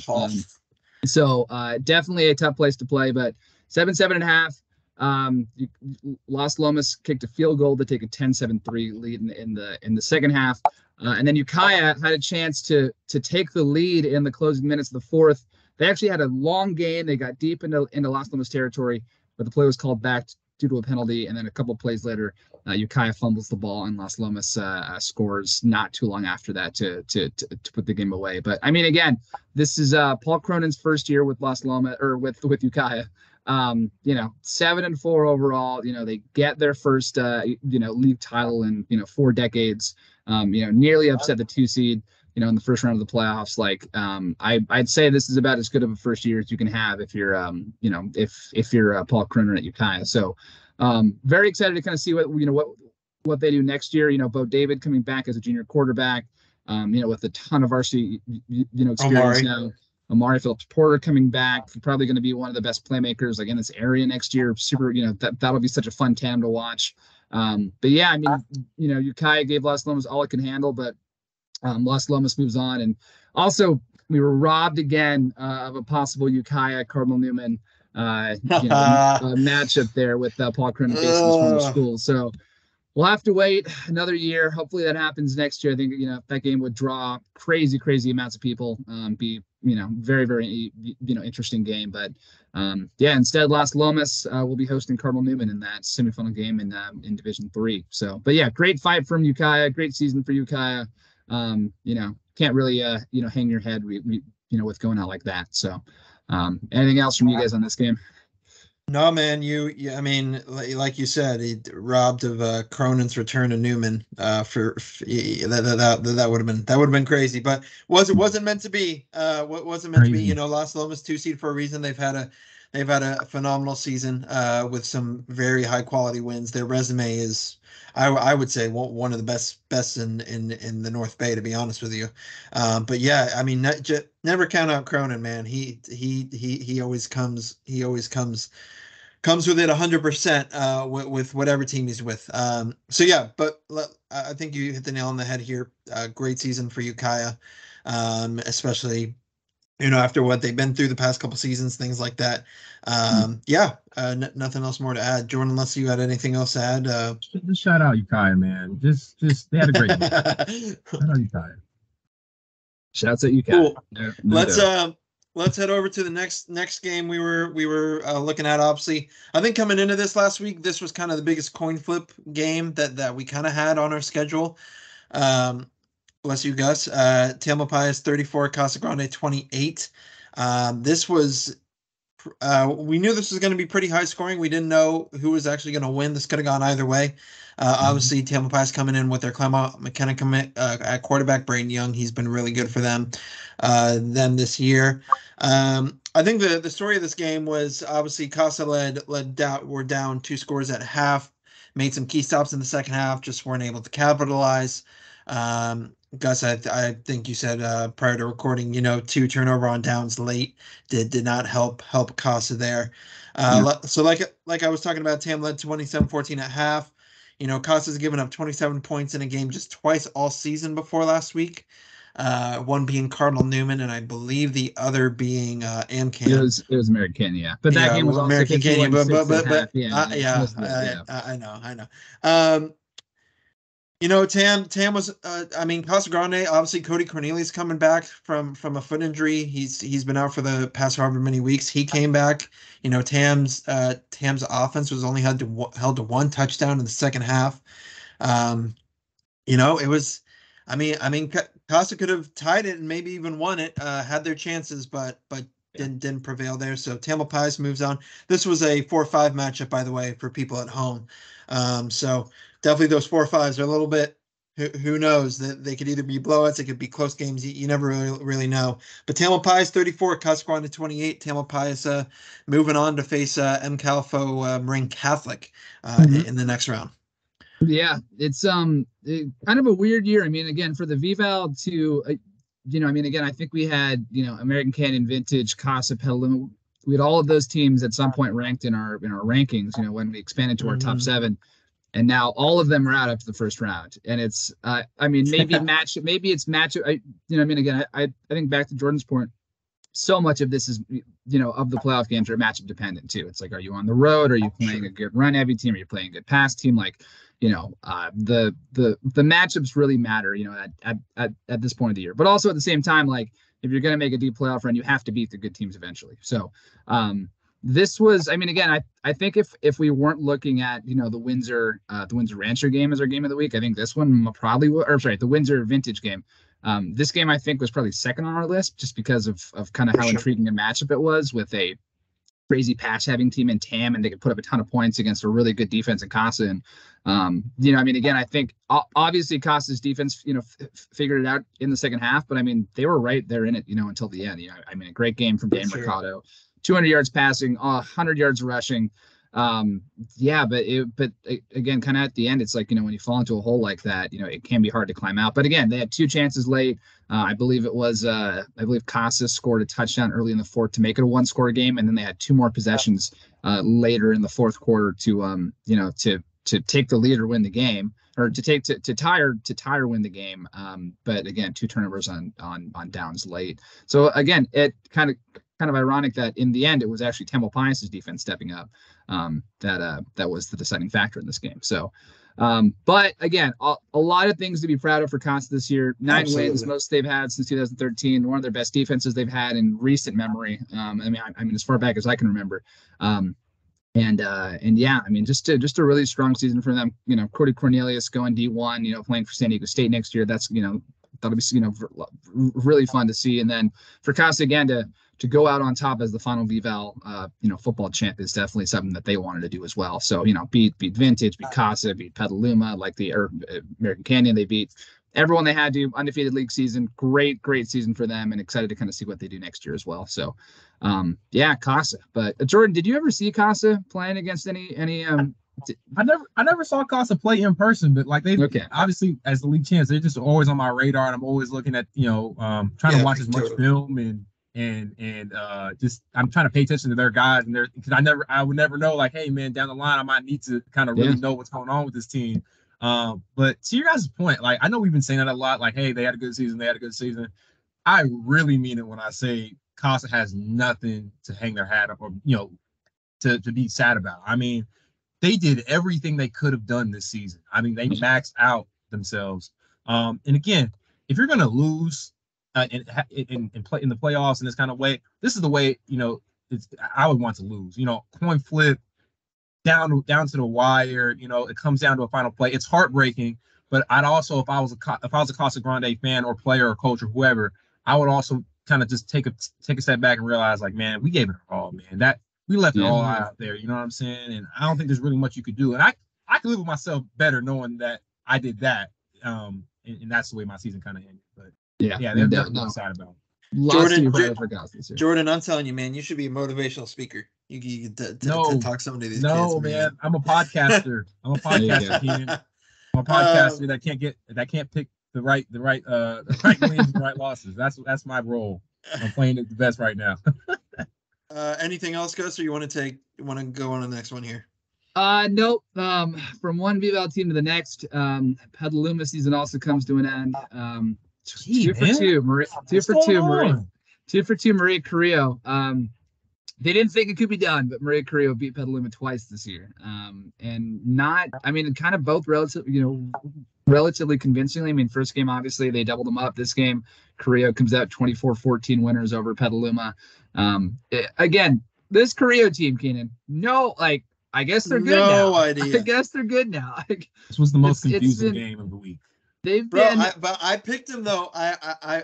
So definitely a tough place to play, but 7.5. Las Lomas kicked a field goal to take a 10-7-3 lead in the second half, and then Ukiah had a chance to take the lead in the closing minutes of the fourth. They actually had a long game. They got deep into Las Lomas territory, but the play was called back due to a penalty. And then a couple of plays later, Ukiah fumbles the ball, and Las Lomas scores not too long after that to put the game away. But I mean, again, this is Paul Cronin's first year with Las Lomas or with Ukiah. 7-4 overall. They get their first league title in 4 decades. Nearly upset the 2 seed. In the first round of the playoffs. I'd say this is about as good of a first year as you can have if you're if you're Paul Cronin at Ukiah. So very excited to kind of see what they do next year. Bo David coming back as a junior quarterback. With a ton of varsity experience now. Amari Phillips Porter coming back, probably going to be one of the best playmakers in this area next year. Super, that'll be such a fun tandem to watch. But yeah, I mean, Ukiah gave Las Lomas all it can handle, but Las Lomas moves on. And also we were robbed again of a possible Ukiah Cardinal Newman matchup there with Paul Cronin facing his former school. So we'll have to wait another year. Hopefully that happens next year. I think that game would draw crazy amounts of people. Be very, very interesting game. But instead Las Lomas will be hosting Cardinal Newman in that semifinal game in Division 3. So, but yeah, great fight from Ukiah. Great season for Ukiah. Can't really hang your head with going out like that. So anything else from you guys on this game? No, man, I mean, like you said, he robbed of Cronin's return to Newman for that would have been crazy, but wasn't meant to be. Wasn't meant to be. Las Lomas 2 seed for a reason. They've had a phenomenal season with some very high quality wins. Their resume is, I would say, one of the best in the North Bay, to be honest with you. But yeah, I mean, never count out Cronin, man. He always comes with it 100% with whatever team he's with. So yeah, but I think you hit the nail on the head here. Great season for Ukiah. especially after what they've been through the past couple seasons, things like that. Nothing else more to add. Jordan, unless you had anything else to add. Just shout out Ukiah, man. Just they had a great game. Shout out Ukiah. Shouts at Ukiah. Cool. No Let's head over to the next game we were looking at. Obviously, I think coming into this last week, this was kind of the biggest coin flip game that we kind of had on our schedule. Bless you, Gus. Tamalpais 34, Casa Grande 28. This was we knew this was going to be pretty high scoring. We didn't know who was actually going to win. This could have gone either way. Obviously, Tamalpais coming in with their Clement McKenna commit at quarterback. Braden Young, he's been really good for them this year. I think the story of this game was obviously Casa were down 2 scores at half, made some key stops in the second half, just weren't able to capitalize. Gus, I think you said prior to recording, 2 turnover on downs late did not help Casa there. So like I was talking about, Tam led 27-14 at half. Casa's given up 27 points in a game just twice all season before last week. One being Cardinal Newman, and I believe the other being AmCam. It was American Canyon, yeah. But that game was also American Canyon, but yeah. I know. Tam was, Casa Grande, obviously Cody Cornelius coming back from a foot injury. He's been out for the past however many weeks. He came back. Tam's offense was only held to 1 touchdown in the second half. It was, Casa could have tied it and maybe even won it, had their chances, but didn't prevail there. So Tamalpais moves on. This was a 4-5 matchup, by the way, for people at home. So definitely those 4-5s are a little bit, who knows, that they could either be blowouts, it could be close games. You never really know. But Tamalpais 34, Casa Grande 28. Tamalpais moving on to face M. Calfo Marin Catholic in the next round. Yeah, it's kind of a weird year. Again, for the VVAL to, again, I think we had, American Canyon, Vintage, Casa, Petaluma. We had all of those teams at some point ranked in our rankings, when we expanded to our top 7. And now all of them are out after the first round. And it's, maybe it's matchup. Again, I think back to Jordan's point, so much of this is, of the playoff games are matchup dependent too. It's like, are you on the road? Are you playing a good run heavy team? Are you playing a good pass team? Like, the matchups really matter, at this point of the year. But also at the same time, like, if you're going to make a deep playoff run, you have to beat the good teams eventually. So, this was, again, I think if we weren't looking at, the Windsor Rancher game as our game of the week, I think this one probably the Windsor Vintage game. This game, I think, was probably second on our list just because of kind of how intriguing a matchup it was with a crazy pass having team in Tam, and they could put up a ton of points against a really good defense in Casa. And, again, I think obviously Casa's defense, figured it out in the second half, but they were right there in it, until the end. A great game from Dan Mercado. 200 yards passing, 100 yards rushing. But again, kind of at the end, it's like, when you fall into a hole like that, it can be hard to climb out. But again, they had 2 chances late. I believe Casa scored a touchdown early in the fourth to make it a 1-score game. And then they had 2 more possessions later in the fourth quarter to take the lead or win the game, or to tie or win the game. But again, 2 turnovers on downs late. So again, it kind of ironic that in the end it was actually Tamalpais' defense stepping up that was the deciding factor in this game. So, but again, a lot of things to be proud of for Casa this year. 9 wins, most they've had since 2013. One of their best defenses they've had in recent memory. As far back as I can remember. Just a really strong season for them. Cody Cornelius going D1. Playing for San Diego State next year. That's that'll be really fun to see. And then for Casa again to go out on top as the final VVAL football champ is definitely something that they wanted to do as well. So beat Vintage, beat Casa, beat Petaluma, like the American Canyon. They beat everyone they had to. Undefeated league season. Great season for them, and excited to kind of see what they do next year as well. So Casa. But Jordan, did you ever see Casa playing against any I never saw Casa play in person, but like obviously as the league champs, they're just always on my radar, and I'm always looking at trying to watch as much film and just I'm trying to pay attention to their guys, and because I would never know, like, hey man, down the line I might need to kind of really know what's going on with this team. But to your guys' point, like, I know we've been saying that a lot, like, hey, they had a good season. I really mean it when I say Casa has nothing to hang their hat up or, to be sad about. I mean, they did everything they could have done this season. I mean, they maxed out themselves. And again, if you're going to lose and play in the playoffs in this kind of way, this is the way, I would want to lose. Coin flip, down to the wire. It comes down to a final play. It's heartbreaking, but I'd also, if I was a Casa Grande fan or player or coach or whoever, I would also kind of just take a step back and realize, like, man, we gave it all, man. That we left it all out there. You know what I'm saying? And I don't think there's really much you could do. And I can live with myself better knowing that I did that. And that's the way my season kind of ended. But yeah, there's nothing to be sad about. Jordan, I'm telling you, man, you should be a motivational speaker. You to talk some to these kids. No, man, I'm a podcaster. Keenan. I'm a podcaster that can't pick the right wins and the right losses. That's my role. I'm playing it the best right now. Anything else, Gus, or you want to go on to the next one here? Nope. From one VVAL team to the next, Petaluma season also comes to an end. 2 for 2, Maria Carrillo. They didn't think it could be done, but Maria Carrillo beat Petaluma twice this year. Kind of both relatively convincingly. I mean, first game, obviously, they doubled them up. This game, Carrillo comes out 24-14 winners over Petaluma. Again, this Carrillo team, Keenan, I guess they're good now. Idea. I guess they're good now. This was the most confusing game of the week. I picked him though. I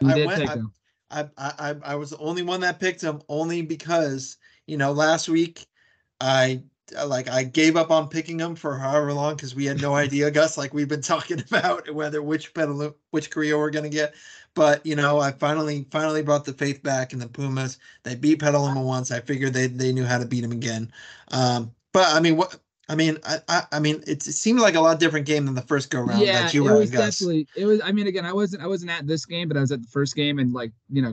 was the only one that picked him, only because last week I gave up on picking him for however long because we had no idea, Gus, like we've been talking about which Carrillo we're gonna get. But I finally brought the faith back in the Pumas. They beat Petaluma once. I figured they knew how to beat him again. But it seemed like a lot different game than the first go round. Yeah, it was definitely. It was. I mean, again, I wasn't at this game, but I was at the first game, and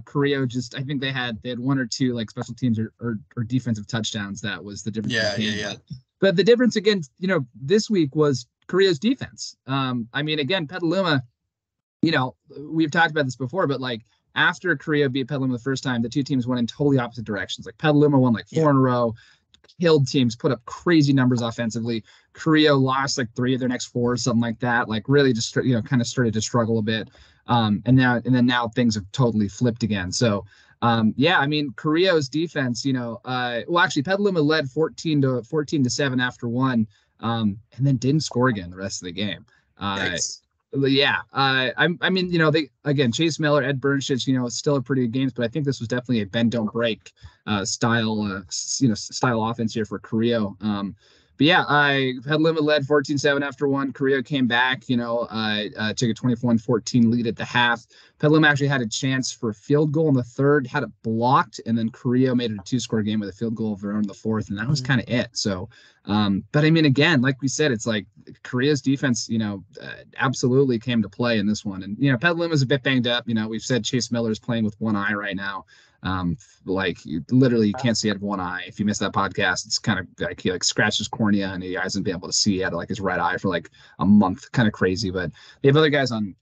Carrillo just. I think they had one or two special teams or defensive touchdowns. That was the difference. Yeah. But the difference again, this week was Carrillo's defense. Again, Petaluma. We've talked about this before, but after Carrillo beat Petaluma the first time, the two teams went in totally opposite directions. Petaluma won 4 in a row. Killed teams, put up crazy numbers offensively. Carrillo lost 3 of their next 4 or something like that. Really just kind of started to struggle a bit. And then now things have totally flipped again. So Carrillo's defense, actually Petaluma led 14-7 after 1, and then didn't score again the rest of the game. Chase Miller, Ed Bernschitz, still a pretty good games, but I think this was definitely a bend don't break style offense here for Carrillo. Petaluma led 14-7 after 1. Carrillo came back, took a 24-14 lead at the half. Petaluma actually had a chance for a field goal in the third, had it blocked, and then Carrillo made it a 2-score game with a field goal of their own in the fourth, and that was kind of it. So, again, like we said, it's Carrillo's defense, absolutely came to play in this one. And, Petaluma's a bit banged up. We've said Chase Miller is playing with one eye right now. You literally can't see out of one eye. If you miss that podcast, it's kind of he scratched his cornea and he hasn't been able to see out of his right eye for a month. Kind of crazy. But they have other guys on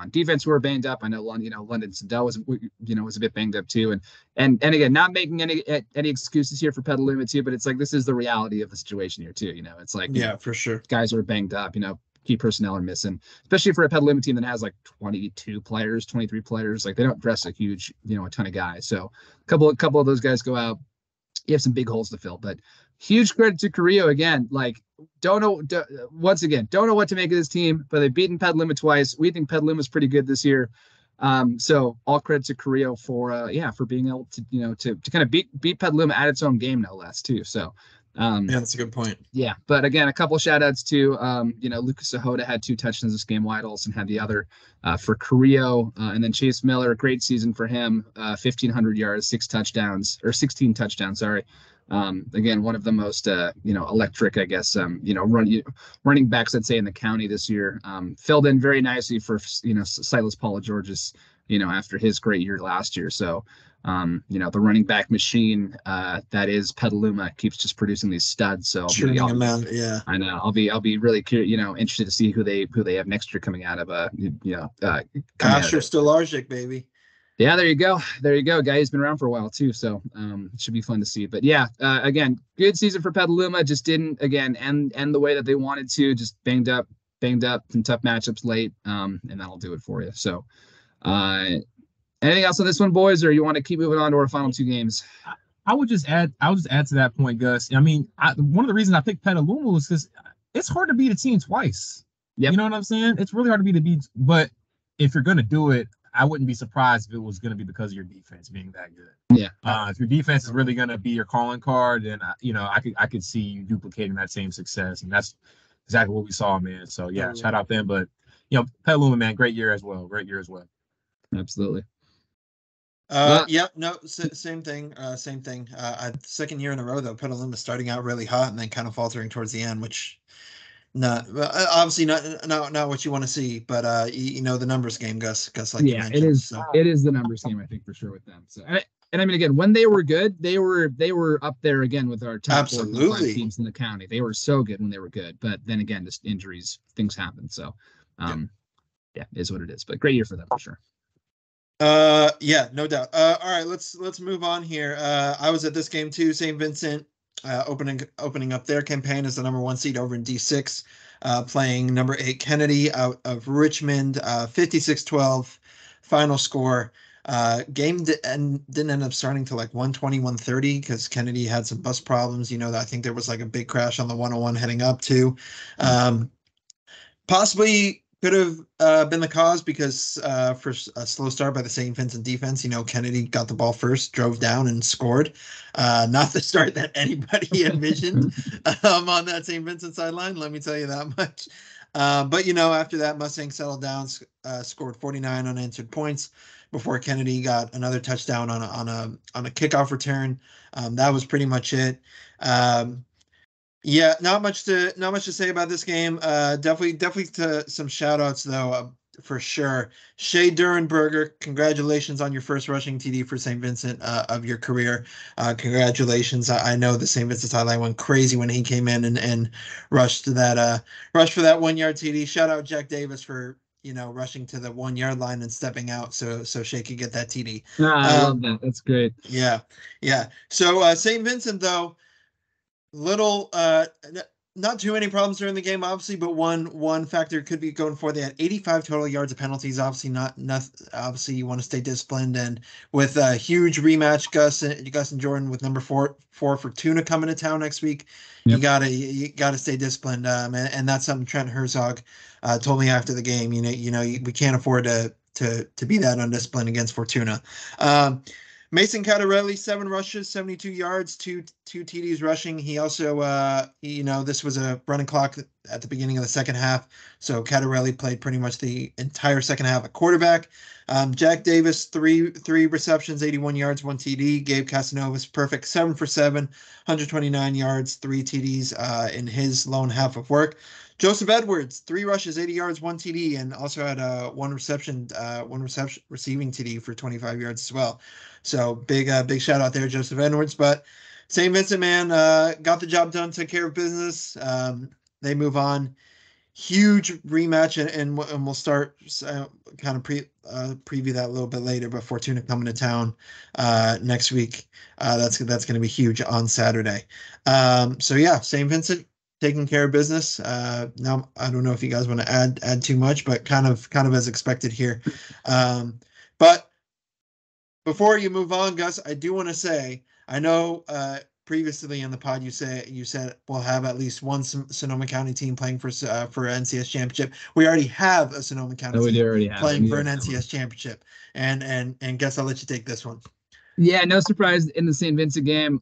defense who are banged up. I know London Sindel was a bit banged up too. And again, not making any excuses here for Petaluma too, but it's this is the reality of the situation here too. It's for sure, guys are banged up. Key personnel are missing, especially for a Petaluma team that has 22 players, 23 players. They don't dress a huge, a ton of guys. So a couple of those guys go out. You have some big holes to fill, but huge credit to Carrillo again. Don't know what to make of this team, but they've beaten Petaluma twice. We think Petaluma's pretty good this year. So all credit to Carrillo for being able to, to kind of beat Petaluma at its own game, no less too. So, that's a good point. Yeah, but again, a couple shout outs to Lucas Sahota had 2 touchdowns this game. Wyatt Olson had the other for Carrillo, and then Chase Miller, great season for him, 1,500 yards, 16 touchdowns. Sorry. Again, one of the most electric, I guess, running backs, I'd say, in the county this year. Filled in very nicely for Silas Paula-Georges, after his great year last year. So. The running back machine that is Petaluma keeps just producing these studs. So I know I'll be really curious, interested to see who they have next year coming out of Asher Stolarczyk, baby. Yeah, there you go. There you go. Guy who's been around for a while too, so it should be fun to see. But yeah, again, good season for Petaluma. Just didn't again end the way that they wanted to. Just banged up, some tough matchups late, and that'll do it for you. So, anything else on this one, boys, or you want to keep moving on to our final two games? I would just add to that point, Gus. I mean, one of the reasons I picked Petaluma was because it's hard to beat a team twice. Yep. You know what I'm saying? It's really hard to beat. But if you're gonna do it, I wouldn't be surprised if it was gonna be because of your defense being that good. Yeah. If your defense is really gonna be your calling card, then I could see you duplicating that same success, and that's exactly what we saw, man. So yeah, shout out them. But Petaluma, man, great year as well. Absolutely. Same thing. Second year in a row though, Petaluma starting out really hot and then kind of faltering towards the end, which obviously not what you want to see, but the numbers game, Gus, like you mentioned. It is the numbers game, I think, for sure with them. So and I mean, again, when they were good, they were up there again with our top 4 teams in the county. They were so good when they were good, but then again, just injuries, things happen. So is what it is. But great year for them for sure. No doubt. All right, let's move on here. I was at this game too. St. Vincent opening up their campaign as the number 1 seed over in D6, playing number 8 Kennedy out of Richmond, 56-12 final score. Game didn't end up starting till like 120, 130 because Kennedy had some bus problems. I think there was like a big crash on the 101 heading up too. Possibly could have been the cause because for a slow start by the St. Vincent defense, Kennedy got the ball first, drove down and scored. Not the start that anybody envisioned on that St. Vincent sideline, let me tell you that much. But after that, Mustang settled down, scored 49 unanswered points before Kennedy got another touchdown on a kickoff return. That was pretty much it. Yeah, not much to say about this game. Definitely to some shout outs though, for sure. Shea Durenberger, congratulations on your first rushing TD for St. Vincent of your career. Congratulations. I know the St. Vincent sideline went crazy when he came in and rushed for that 1 yard TD. Shout out Jack Davis for rushing to the 1 yard line and stepping out so Shea could get that TD. I love that. That's great. Yeah. So St. Vincent though, little not too many problems during the game, obviously, but one factor could be going for. They had 85 total yards of penalties. Obviously, not obviously you want to stay disciplined, and with a huge rematch, Gus and Jordan with number 4 Fortuna coming to town next week. Yep. You gotta stay disciplined, and that's something Trent Herzog told me after the game. We can't afford to be that undisciplined against Fortuna. Mason Catarelli, 7 rushes, 72 yards, two TDs rushing. He also, this was a running clock at the beginning of the second half, so Catarelli played pretty much the entire second half at quarterback. Jack Davis, three receptions, 81 yards, 1 TD. Gabe Casanovas, perfect, 7 for 7, 129 yards, 3 TDs in his lone half of work. Joseph Edwards, 3 rushes, 80 yards, 1 TD, and also had one receiving TD for 25 yards as well. So big shout out there, Joseph Edwards. But St. Vincent, man, got the job done, took care of business. They move on. Huge rematch, and we'll start kind of preview that a little bit later. But Fortuna coming to town next week. That's going to be huge on Saturday. So yeah, St. Vincent taking care of business. Now I don't know if you guys want to add too much, but kind of as expected here. But before you move on, Gus, I do want to say, I know previously in the pod you said we'll have at least one Sonoma County team playing for NCS championship. We already have a Sonoma County team playing for an NCS championship, and Gus, I'll let you take this one. Yeah, no surprise in the St. Vincent game.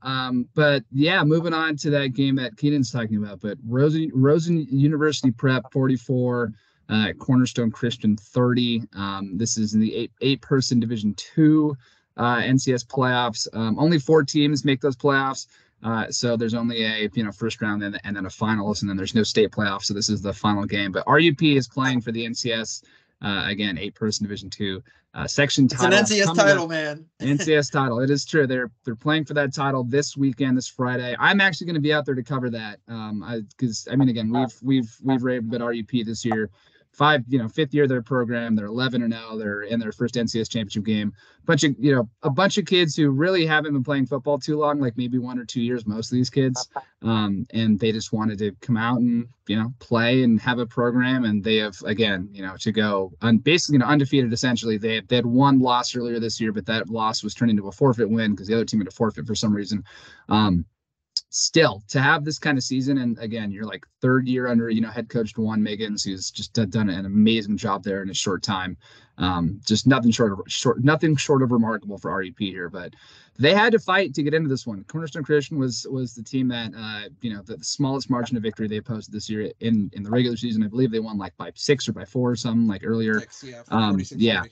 But yeah, moving on to that game that Keenan's talking about. But Rosen University Prep 44, Cornerstone Christian 30. This is in the eight-person Division II NCS playoffs. Only 4 teams make those playoffs. So there's only a first round and then a finals, and then there's no state playoffs. So this is the final game. But RUP is playing for the NCS. Again, 8-person Division II section title. It's an NCS title, man. NCS title. It is true. They're playing for that title this weekend, this Friday. I'm actually going to be out there to cover that. Because again, we've raved about RUP this year fifth year of their program. They're 11-0. They're in their first NCS championship game. A bunch of kids who really haven't been playing football too long, like maybe 1 or 2 years, most of these kids. And they just wanted to come out and, play and have a program. And they have, again, to go basically, undefeated, essentially. They had one loss earlier this year, but that loss was turned into a forfeit win because the other team had a forfeit for some reason. Still, to have this kind of season, and again, you're like third year under, head coach Juan Miggins, who's just done an amazing job there in a short time. Just nothing short of remarkable for REP here. But they had to fight to get into this one. Cornerstone Christian was the team that the smallest margin of victory they posted this year in the regular season. I believe they won like by 6 or by 4 or something like earlier. 6, yeah, 46, yeah.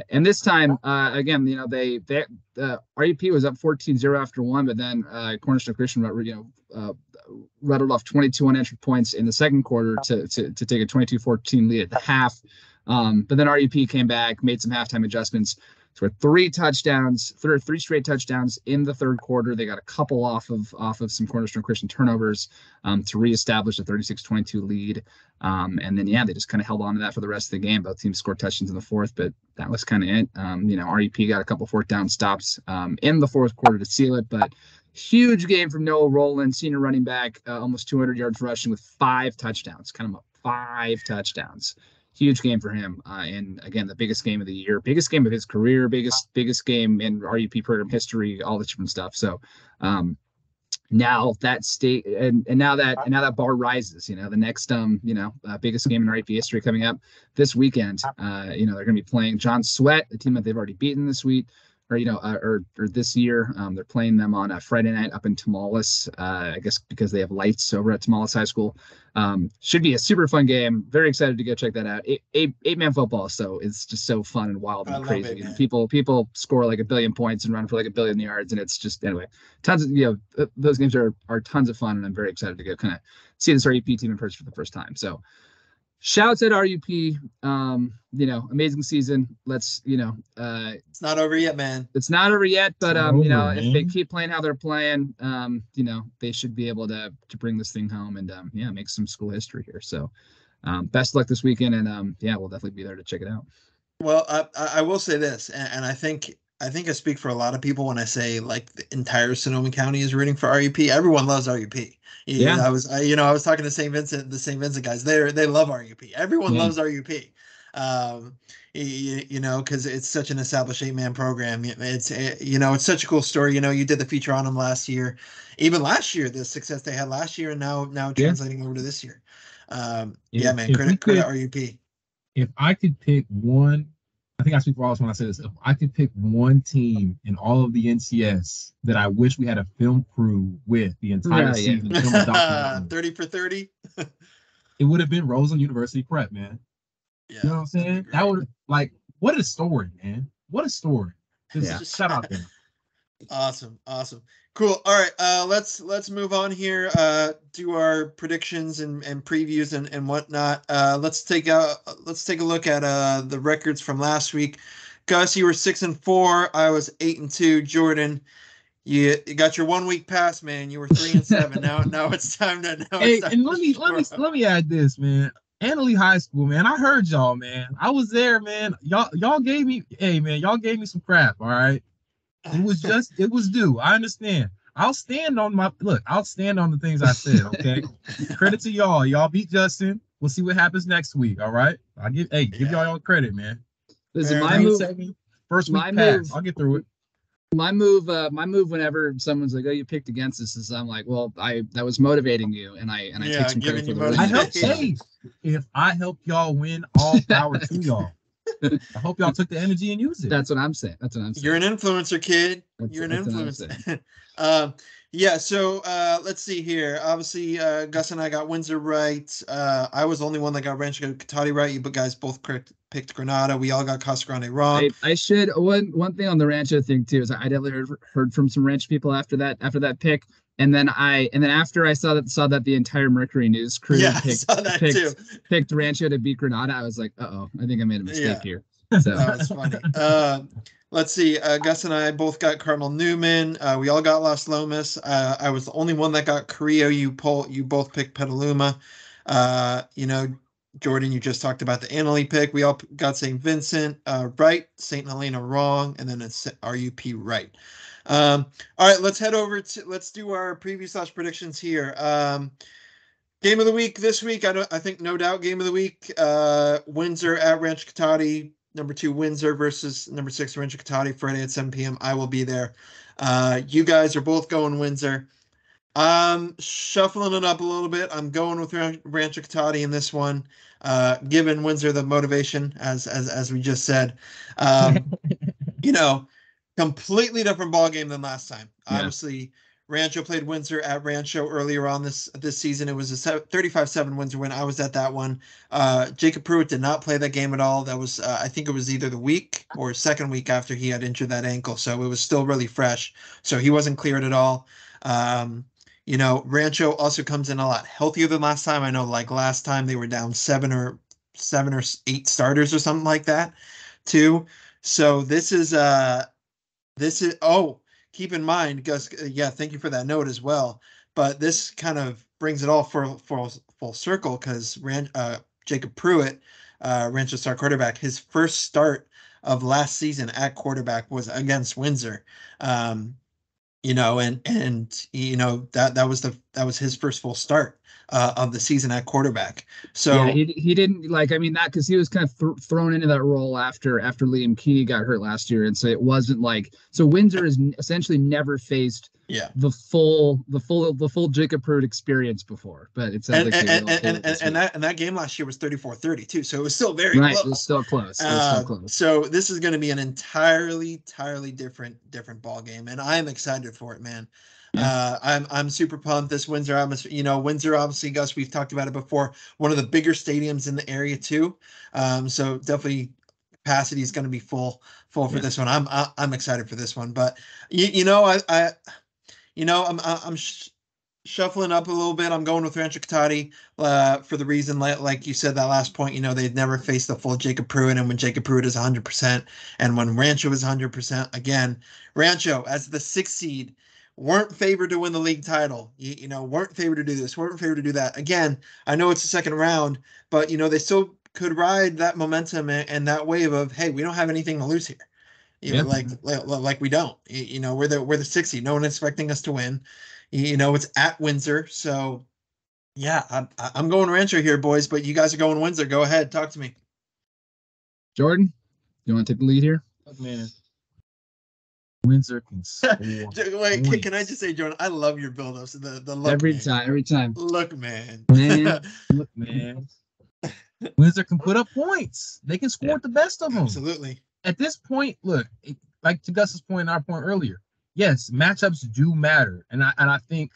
And this time, again, they REP was up 14-0 after one, but then Cornerstone Christian rattled off 22 unanswered points in the second quarter to take a 22-14 lead at the half. But then REP came back, made some halftime adjustments. So three straight touchdowns in the third quarter. They got a couple off of some Cornerstone Christian turnovers to reestablish a 36-22 lead. And then, they just kind of held on to that for the rest of the game. Both teams scored touchdowns in the fourth, but that was kind of it. REP got a couple fourth down stops in the fourth quarter to seal it, but huge game from Noah Rowland, senior running back, almost 200 yards rushing with 5 touchdowns, kind of 5 touchdowns. Huge game for him. And again, the biggest game of the year, biggest game of his career, biggest game in RUP program history, all this different stuff. So now that state and now that bar rises, the next biggest game in RUP history coming up this weekend. They're going to be playing John Sweat, a team that they've already beaten this week. Or this year. They're playing them on a Friday night up in Tamales, I guess because they have lights over at Tamales High School. Should be a super fun game. Very excited to go check that out. Eight-man football, so it's just so fun and wild and crazy. And people score like 1 billion points and run for like 1 billion yards, and it's just, anyway, tons of those games are tons of fun, and I'm very excited to go kind of see this RUP team in person for the first time. So shouts at RUP, amazing season. Let's, it's not over yet, man. It's not over yet, but if they keep playing how they're playing, they should be able to bring this thing home and make some school history here. So best of luck this weekend, and we'll definitely be there to check it out. Well, I will say this, and I think I speak for a lot of people when I say like the entire Sonoma County is rooting for RUP. Everyone loves RUP. I was talking to the St. Vincent guys. They love RUP. Everyone loves RUP. Because it's such an established 8-man program. It's such a cool story. You did the feature on them last year, even last year, the success they had last year, and now translating over to this year. Man, credit RUP. If I could pick one, I think I speak for all of us when I say this. If I could pick one team in all of the NCS that I wish we had a film crew with the entire season, 30 for 30, it would have been Roseland University Prep, man. Yeah, you know what I'm saying? That would, what a story, man. What a story. Just shout out there. Awesome. Cool. All right. Let's move on here. Do our predictions and previews and whatnot. Let's take a look at the records from last week. Gus, you were 6-4. I was 8-2. Jordan, you got your 1 week pass, man. You were 3-7. Now it's time to. Let me add this, man. Annalee High School, man. I heard y'all, man. I was there, man. Y'all gave me some crap. All right. It was due. I understand. I'll stand on the things I said, okay? Credit to y'all. Y'all beat Justin. We'll see what happens next week, all right? Give y'all credit, man. Listen, my move, first week pass. I'll get through it. My move whenever someone's like, "Oh, you picked against us," is I'm like, "Well, that was motivating you," and I take some credit for the win. If I helped y'all win, all power to y'all. I hope y'all took the energy and used it. That's what I'm saying. You're an influencer, kid. You're an influencer. So let's see here. Obviously, Gus and I got Windsor right. I was the only one that got Rancho Cotati right. You guys both picked Granada. We all got Casa Grande wrong. I should one thing on the Rancho thing too is I definitely heard from some Rancho people after that pick. And then after I saw that the entire Mercury News crew picked Rancho to beat Granada, I was like, I think I made a mistake here. So that's funny. Let's see. Gus and I both got Cardinal Newman. We all got Las Lomas. I was the only one that got Carrillo. You both picked Petaluma. Jordan, you just talked about the Annalee pick. We all got St. Vincent right, St. Helena wrong, and then it's RUP right. All right, let's head over to let's do our preview / predictions here. Game of the week this week. I think no doubt game of the week. Windsor at Rancho Cotati. Number 2 Windsor versus number 6 Rancho Cotati. Friday at 7 p.m. I will be there. You guys are both going Windsor. Shuffling it up a little bit. I'm going with Rancho Cotati in this one. Giving Windsor the motivation, as we just said. Completely different ball game than last time. Yeah. Obviously, Rancho played Windsor at Rancho earlier on this season. It was a 35-7 Windsor win. I was at that one. Jacob Pruitt did not play that game at all. That was, I think it was either the week or second week after he had injured that ankle. So it was still really fresh. So he wasn't cleared at all. Rancho also comes in a lot healthier than last time. I know like last time they were down 7 or 8 starters or something like that too. So this is, keep in mind, Gus, thank you for that note as well. But this kind of brings it all full circle because Jacob Pruitt, Rancho star quarterback, his first start of last season at quarterback was against Windsor. That was his first full start of the season at quarterback. So yeah, he didn't that because he was kind of thrown into that role after Liam Keeney got hurt last year, and so it wasn't Windsor has essentially never faced the full Jacob Pruitt experience before, but it's that game last year was 34-30 too, so it was still very close. It was still close. So this is going to be an entirely different ball game, and I'm excited for it, man. Yeah. I'm super pumped. This Windsor atmosphere, Windsor, obviously, Gus, we've talked about it before. One of the bigger stadiums in the area too. So definitely capacity is going to be full for this one. I'm excited for this one, but I'm shuffling up a little bit. I'm going with Rancho Cotati for the reason, like you said, that last point, they've never faced the full Jacob Pruitt, and when Jacob Pruitt is 100% and when Rancho is 100%, again, Rancho as the 6th seed weren't favored to win the league title, weren't favored to do this, weren't favored to do that. Again, I know it's the second round, but, they still could ride that momentum and that wave of, hey, we don't have anything to lose here. Like we don't, we're the 6th seed. No one expecting us to win. It's at Windsor. So, yeah, I'm going Rancho here, boys, but you guys are going Windsor. Go ahead. Talk to me. Jordan, you want to take the lead here? Oh, man. Windsor can score. Wait, can I just say, Jordan, I love your build-ups. The look, every time. Look, man. Look, man. Windsor can put up points. They can score with the best of them. Absolutely. At this point, look, like to Gus's point and our point earlier, yes, matchups do matter. And I think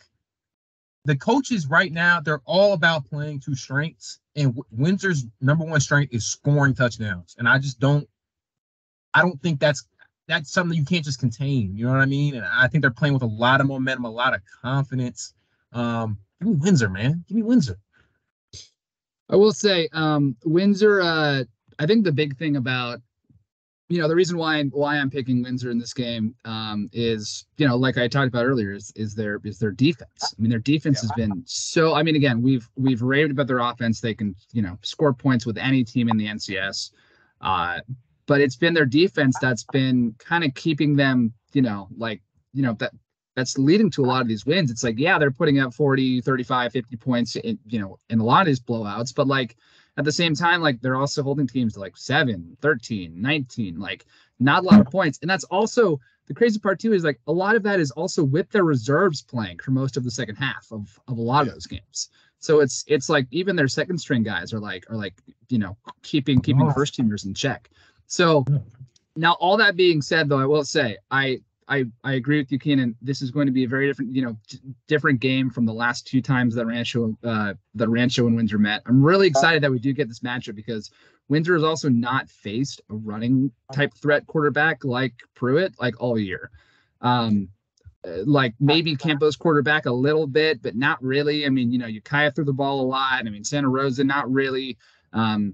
the coaches right now, they're all about playing to strengths. And Windsor's number 1 strength is scoring touchdowns. And I don't think that's something you can't just contain. You know what I mean? And I think they're playing with a lot of momentum, a lot of confidence. Give me Windsor, man. Give me Windsor. I will say, Windsor, I think the big thing about, the reason why I'm picking Windsor in this game is, like I talked about earlier, is their defense. I mean, their defense has been so. I mean, again, we've raved about their offense. They can score points with any team in the NCS, but it's been their defense that's been kind of keeping them. That's leading to a lot of these wins. It's like, yeah, they're putting up 40, 35, 50 points in a lot of these blowouts, but at the same time, they're also holding teams to 7, 13, 19, not a lot of points. And that's also the crazy part too, is a lot of that is also with their reserves playing for most of the second half of a lot of those games. So it's even their second string guys are keeping first teamers in check. So now all that being said, though, I will say, I agree with you, Keenan. This is going to be a very different game from the last 2 times that Rancho and Windsor met. I'm really excited that we do get this matchup because Windsor has also not faced a running type threat quarterback like Pruitt all year. Maybe Campos quarterback a little bit, but not really. I mean, Ukiah threw the ball a lot. I mean, Santa Rosa, not really. Montgomery,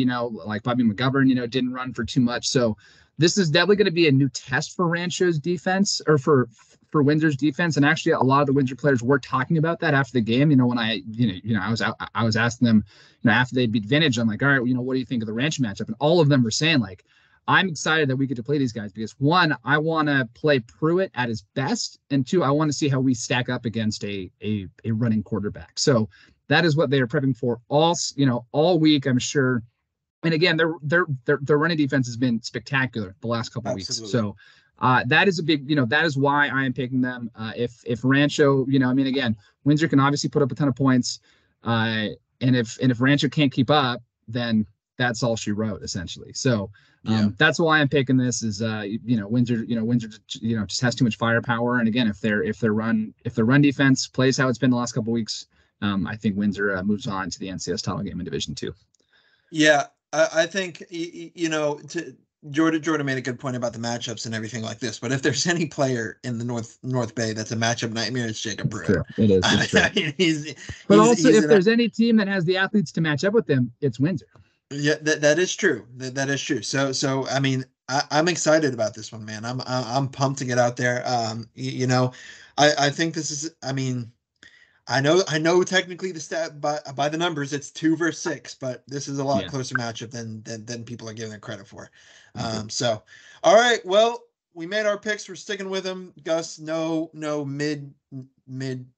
Bobby McGovern, didn't run for too much. So this is definitely going to be a new test for Rancho's defense, or for for Windsor's defense, and actually a lot of the Windsor players were talking about that after the game. When I was asking them, after they beat Vintage, I'm like, all right, what do you think of the Ranch matchup? And all of them were saying like, I'm excited that we get to play these guys because one, I want to play Pruitt at his best, and two, I want to see how we stack up against a running quarterback. So that is what they are prepping for all week, I'm sure. And again, their running defense has been spectacular the last couple of weeks. So that is a big, that is why I am picking them. If Rancho, again, Windsor can obviously put up a ton of points, and if Rancho can't keep up, then that's all she wrote essentially. So that's why I'm picking this. Is Windsor just has too much firepower, and again, if their run defense plays how it's been the last couple of weeks, I think Windsor moves on to the NCS title game in Division II. Yeah, I think Jordan made a good point about the matchups and everything like this. But if there's any player in the North Bay that's a matchup nightmare, it's Jacob Pruitt. True. It is. It's true. If there's any team that has the athletes to match up with them, it's Windsor. Yeah, that is true. That is true. So I mean, I'm excited about this one, man. I'm pumped to get out there. I think this is. I mean, I know technically the stat by the numbers it's 2 versus 6, but this is a lot closer matchup than people are giving it credit for. So all right, well, we made our picks. We're sticking with them. Gus, no mid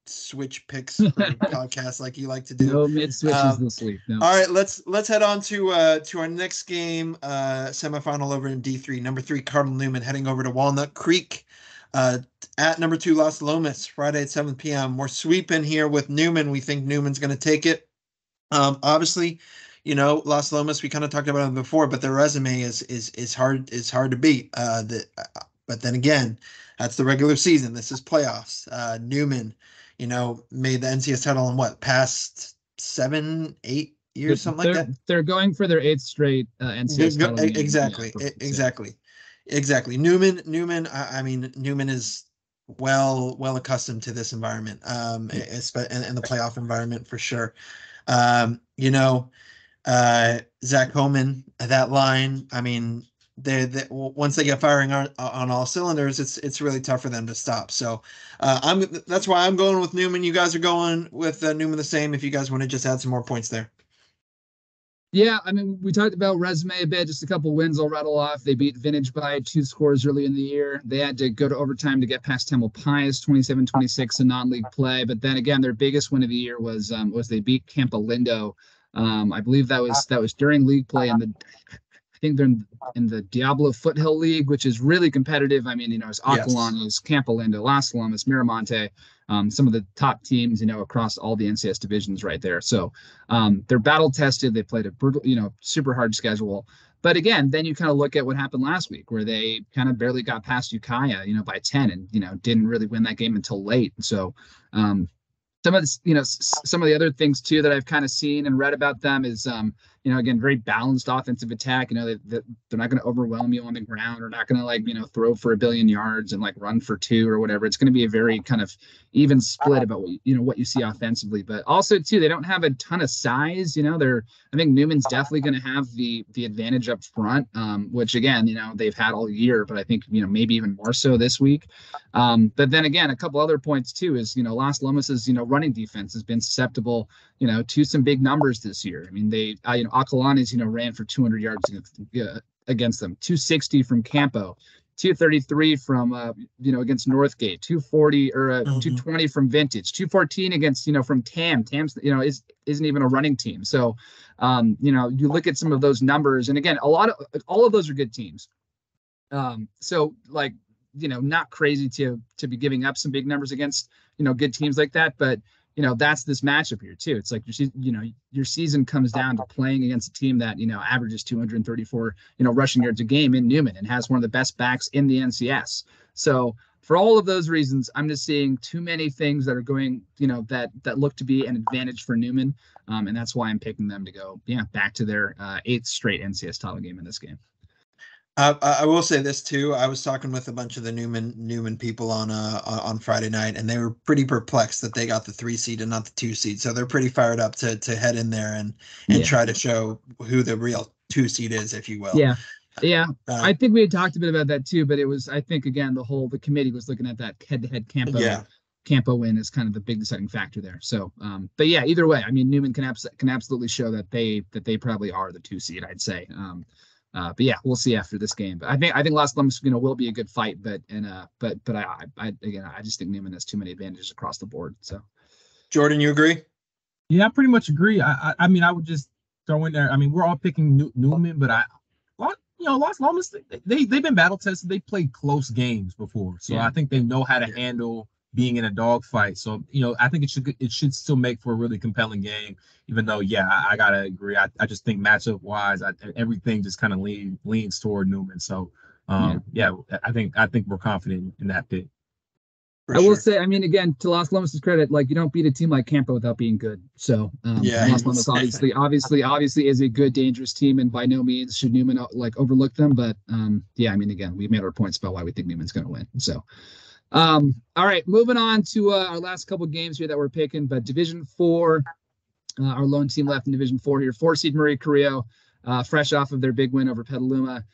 switch picks for podcasts like you like to do. No mid switches this week. No. All right, let's head on to our next game, semifinal over in D3. Number 3 Cardinal Newman heading over to Walnut Creek. At number 2 Las Lomas, Friday at 7 p.m. We're sweeping here with Newman. We think Newman's going to take it. Obviously, Las Lomas, we kind of talked about them before, but their resume is hard to beat. But then again, that's the regular season. This is playoffs. Newman, made the NCS title in past 7-8 years, something like that. They're going for their 8th straight NCS title. Exactly. Newman. I mean, Newman is well accustomed to this environment, and the playoff environment for sure. Zach Homan, that line. I mean, they once they get firing on all cylinders, it's really tough for them to stop. So that's why I'm going with Newman. You guys are going with Newman the same. If you guys want to just add some more points there. Yeah, I mean, we talked about resume a bit, just a couple wins I'll rattle off. They beat Vintage by 2 scores early in the year. They had to go to overtime to get past Temple Pius, 27-26 in non-league play. But then again, their biggest win of the year was they beat Campolindo. I believe that was during league play, and I think they're in the Diablo Foothill League, which is really competitive. I mean, it's Acalanes, Campolindo, Las Lomas, Miramonte, some of the top teams, across all the NCS divisions right there. So they're battle tested. They played a brutal, super hard schedule. But again, then you kind of look at what happened last week, where they kind of barely got past Ukiah, by 10, and didn't really win that game until late. And so some of this, some of the other things too that I've kind of seen and read about them is, again, very balanced offensive attack. They're not going to overwhelm you on the ground, or not going to throw for 1 billion yards and run for 2 or whatever. It's going to be a very kind of even split about what you see offensively. But also too, they don't have a ton of size. I think Newman's definitely going to have the advantage up front, which again, they've had all year, but I think maybe even more so this week. But then again, a couple other points too is Las Lomas's running defense has been susceptible to some big numbers this year. I mean, they Acalanes ran for 200 yards against them, 260 from Campo, 233 from against Northgate, 240 or 220 from Vintage, 214 against from TAM. TAM's isn't even a running team. So you look at some of those numbers, and again, all of those are good teams. So not crazy to be giving up some big numbers against good teams like that, but that's this matchup here too. It's like your season comes down to playing against a team that averages 234 rushing yards a game in Newman and has one of the best backs in the NCS. So for all of those reasons, I'm just seeing too many things that are going that look to be an advantage for Newman, and that's why I'm picking them to go back to their 8th straight NCS title game in this game. I will say this too. I was talking with a bunch of the Newman people on Friday night, and they were pretty perplexed that they got the 3 seed and not the 2 seed. So they're pretty fired up to head in there and try to show who the real 2 seed is, if you will. Yeah. Yeah, I think we had talked a bit about that too, but it was, I think, again, the committee was looking at that head-to-head Campo win as kind of the big deciding factor there. So, but yeah, either way, I mean, Newman can absolutely show that they probably are the 2 seed, I'd say. But yeah, we'll see after this game. But I think Los Alamos, will be a good fight. But I just think Newman has too many advantages across the board. So, Jordan, you agree? Yeah, I pretty much agree. I mean, I would just throw in there. I mean, we're all picking Newman, but Los Alamos, they've been battle tested. They played close games before, so I think they know how to handle being in a dogfight. So I think it should still make for a really compelling game. Even though, I gotta agree. I just think matchup wise, everything just kind of leans toward Newman. So I think we're confident in that pick. I will say, I mean, again, to Los Alamos' credit, like, you don't beat a team like Campo without being good. So Los Alamos obviously is a good, dangerous team, and by no means should Newman overlook them. But I mean, again, we've made our points about why we think Newman's going to win. So, all right, moving on to our last couple games here that we're picking. But Division 4, our lone team left in Division 4 here, 4-seed Maria Carrillo, fresh off of their big win over Petaluma.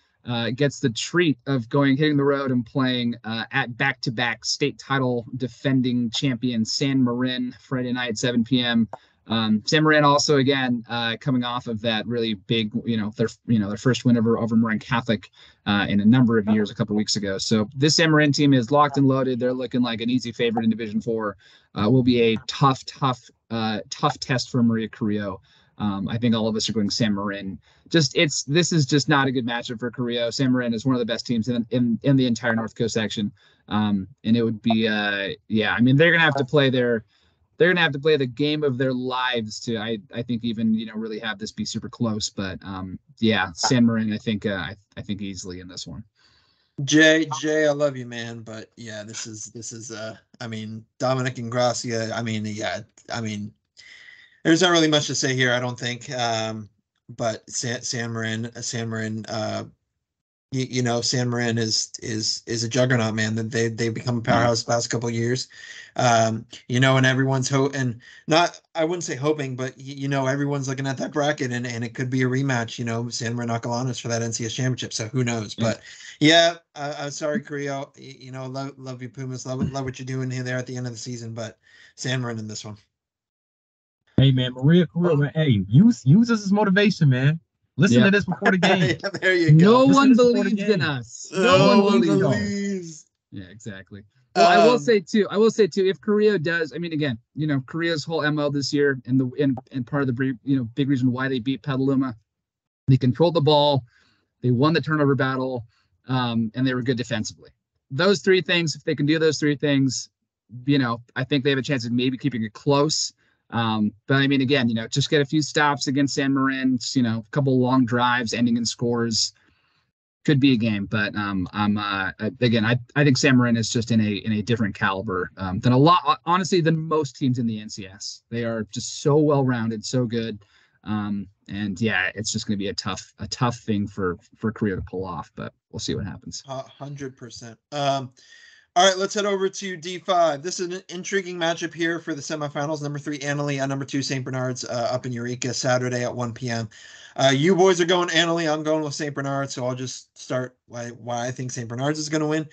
Gets the treat of hitting the road and playing at back-to-back state title defending champion San Marin Friday night, 7 p.m. San Marin also, again, coming off of that really big, their first win over Marin Catholic in a number of years a couple weeks ago. So this San Marin team is locked and loaded. They're looking like an easy favorite in Division 4. Will be a tough test for Maria Carrillo. I think all of us are going San Marin. This is just not a good matchup for Carrillo. San Marin is one of the best teams in the entire North Coast section. And it would be I mean, they're gonna have to play the game of their lives to I think even really have this be super close. But San Marin, I think easily in this one. Jay, I love you, man, but this is I mean, Dominic Ingracia, I mean, there's not really much to say here, I don't think. But San Marin, San Marin is a juggernaut, man. That they've become a powerhouse the past couple of years. And everyone's I wouldn't say hoping, but everyone's looking at that bracket, and it could be a rematch. San Marin Acalanes for that NCS championship. So who knows? But I'm sorry, Carrillo. Love you, Pumas. Love what you're doing here there at the end of the season. But San Marin in this one. Hey man, Maria Carrillo, man. Hey, use this as motivation, man. Listen to this before the game. There you go. No one believes in us. No one believes. Yeah, exactly. Well, I will say too, if Carrillo does, I mean, again, Carrillo's whole MO this year and part of the big reason why they beat Petaluma, they controlled the ball, they won the turnover battle, and they were good defensively. Those 3 things, if they can do those 3 things, I think they have a chance of maybe keeping it close. But I mean, again, just get a few stops against San Marin, a couple long drives ending in scores, could be a game. But I think San Marin is just in a different caliber than most teams in the NCS. They are just so well rounded, so good. It's just going to be a tough thing for Carrillo to pull off. But we'll see what happens. 100%. All right, let's head over to D5. This is an intriguing matchup here for the semifinals. Number 3, Annalee, and number 2, St. Bernard's up in Eureka, Saturday at 1 p.m. You boys are going Annalee. I'm going with St. Bernard, so I'll just start why I think St. Bernard's is going to win.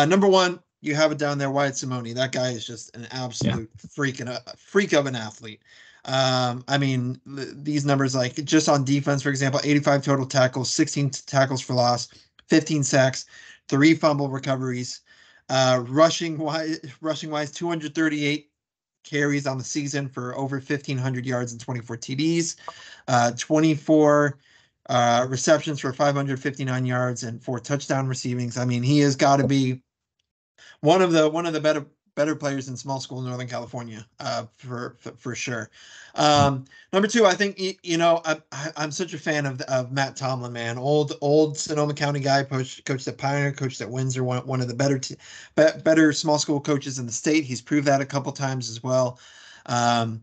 Number 1, you have it down there, Wyatt Simone. That guy is just an absolute freak of an athlete. I mean, these numbers, like just on defense, for example, 85 total tackles, 16 tackles for loss, 15 sacks, 3 fumble recoveries. Rushing wise, 238 carries on the season for over 1,500 yards and 24 TDs, 24 receptions for 559 yards and 4 touchdown receivings. I mean, he has got to be one of the better players in small school Northern California, for sure. Number 2, I think I'm such a fan of Matt Tomlin, man. Old Sonoma County guy, coached at Pioneer, coached at Windsor, one of the better small school coaches in the state. He's proved that a couple times as well. And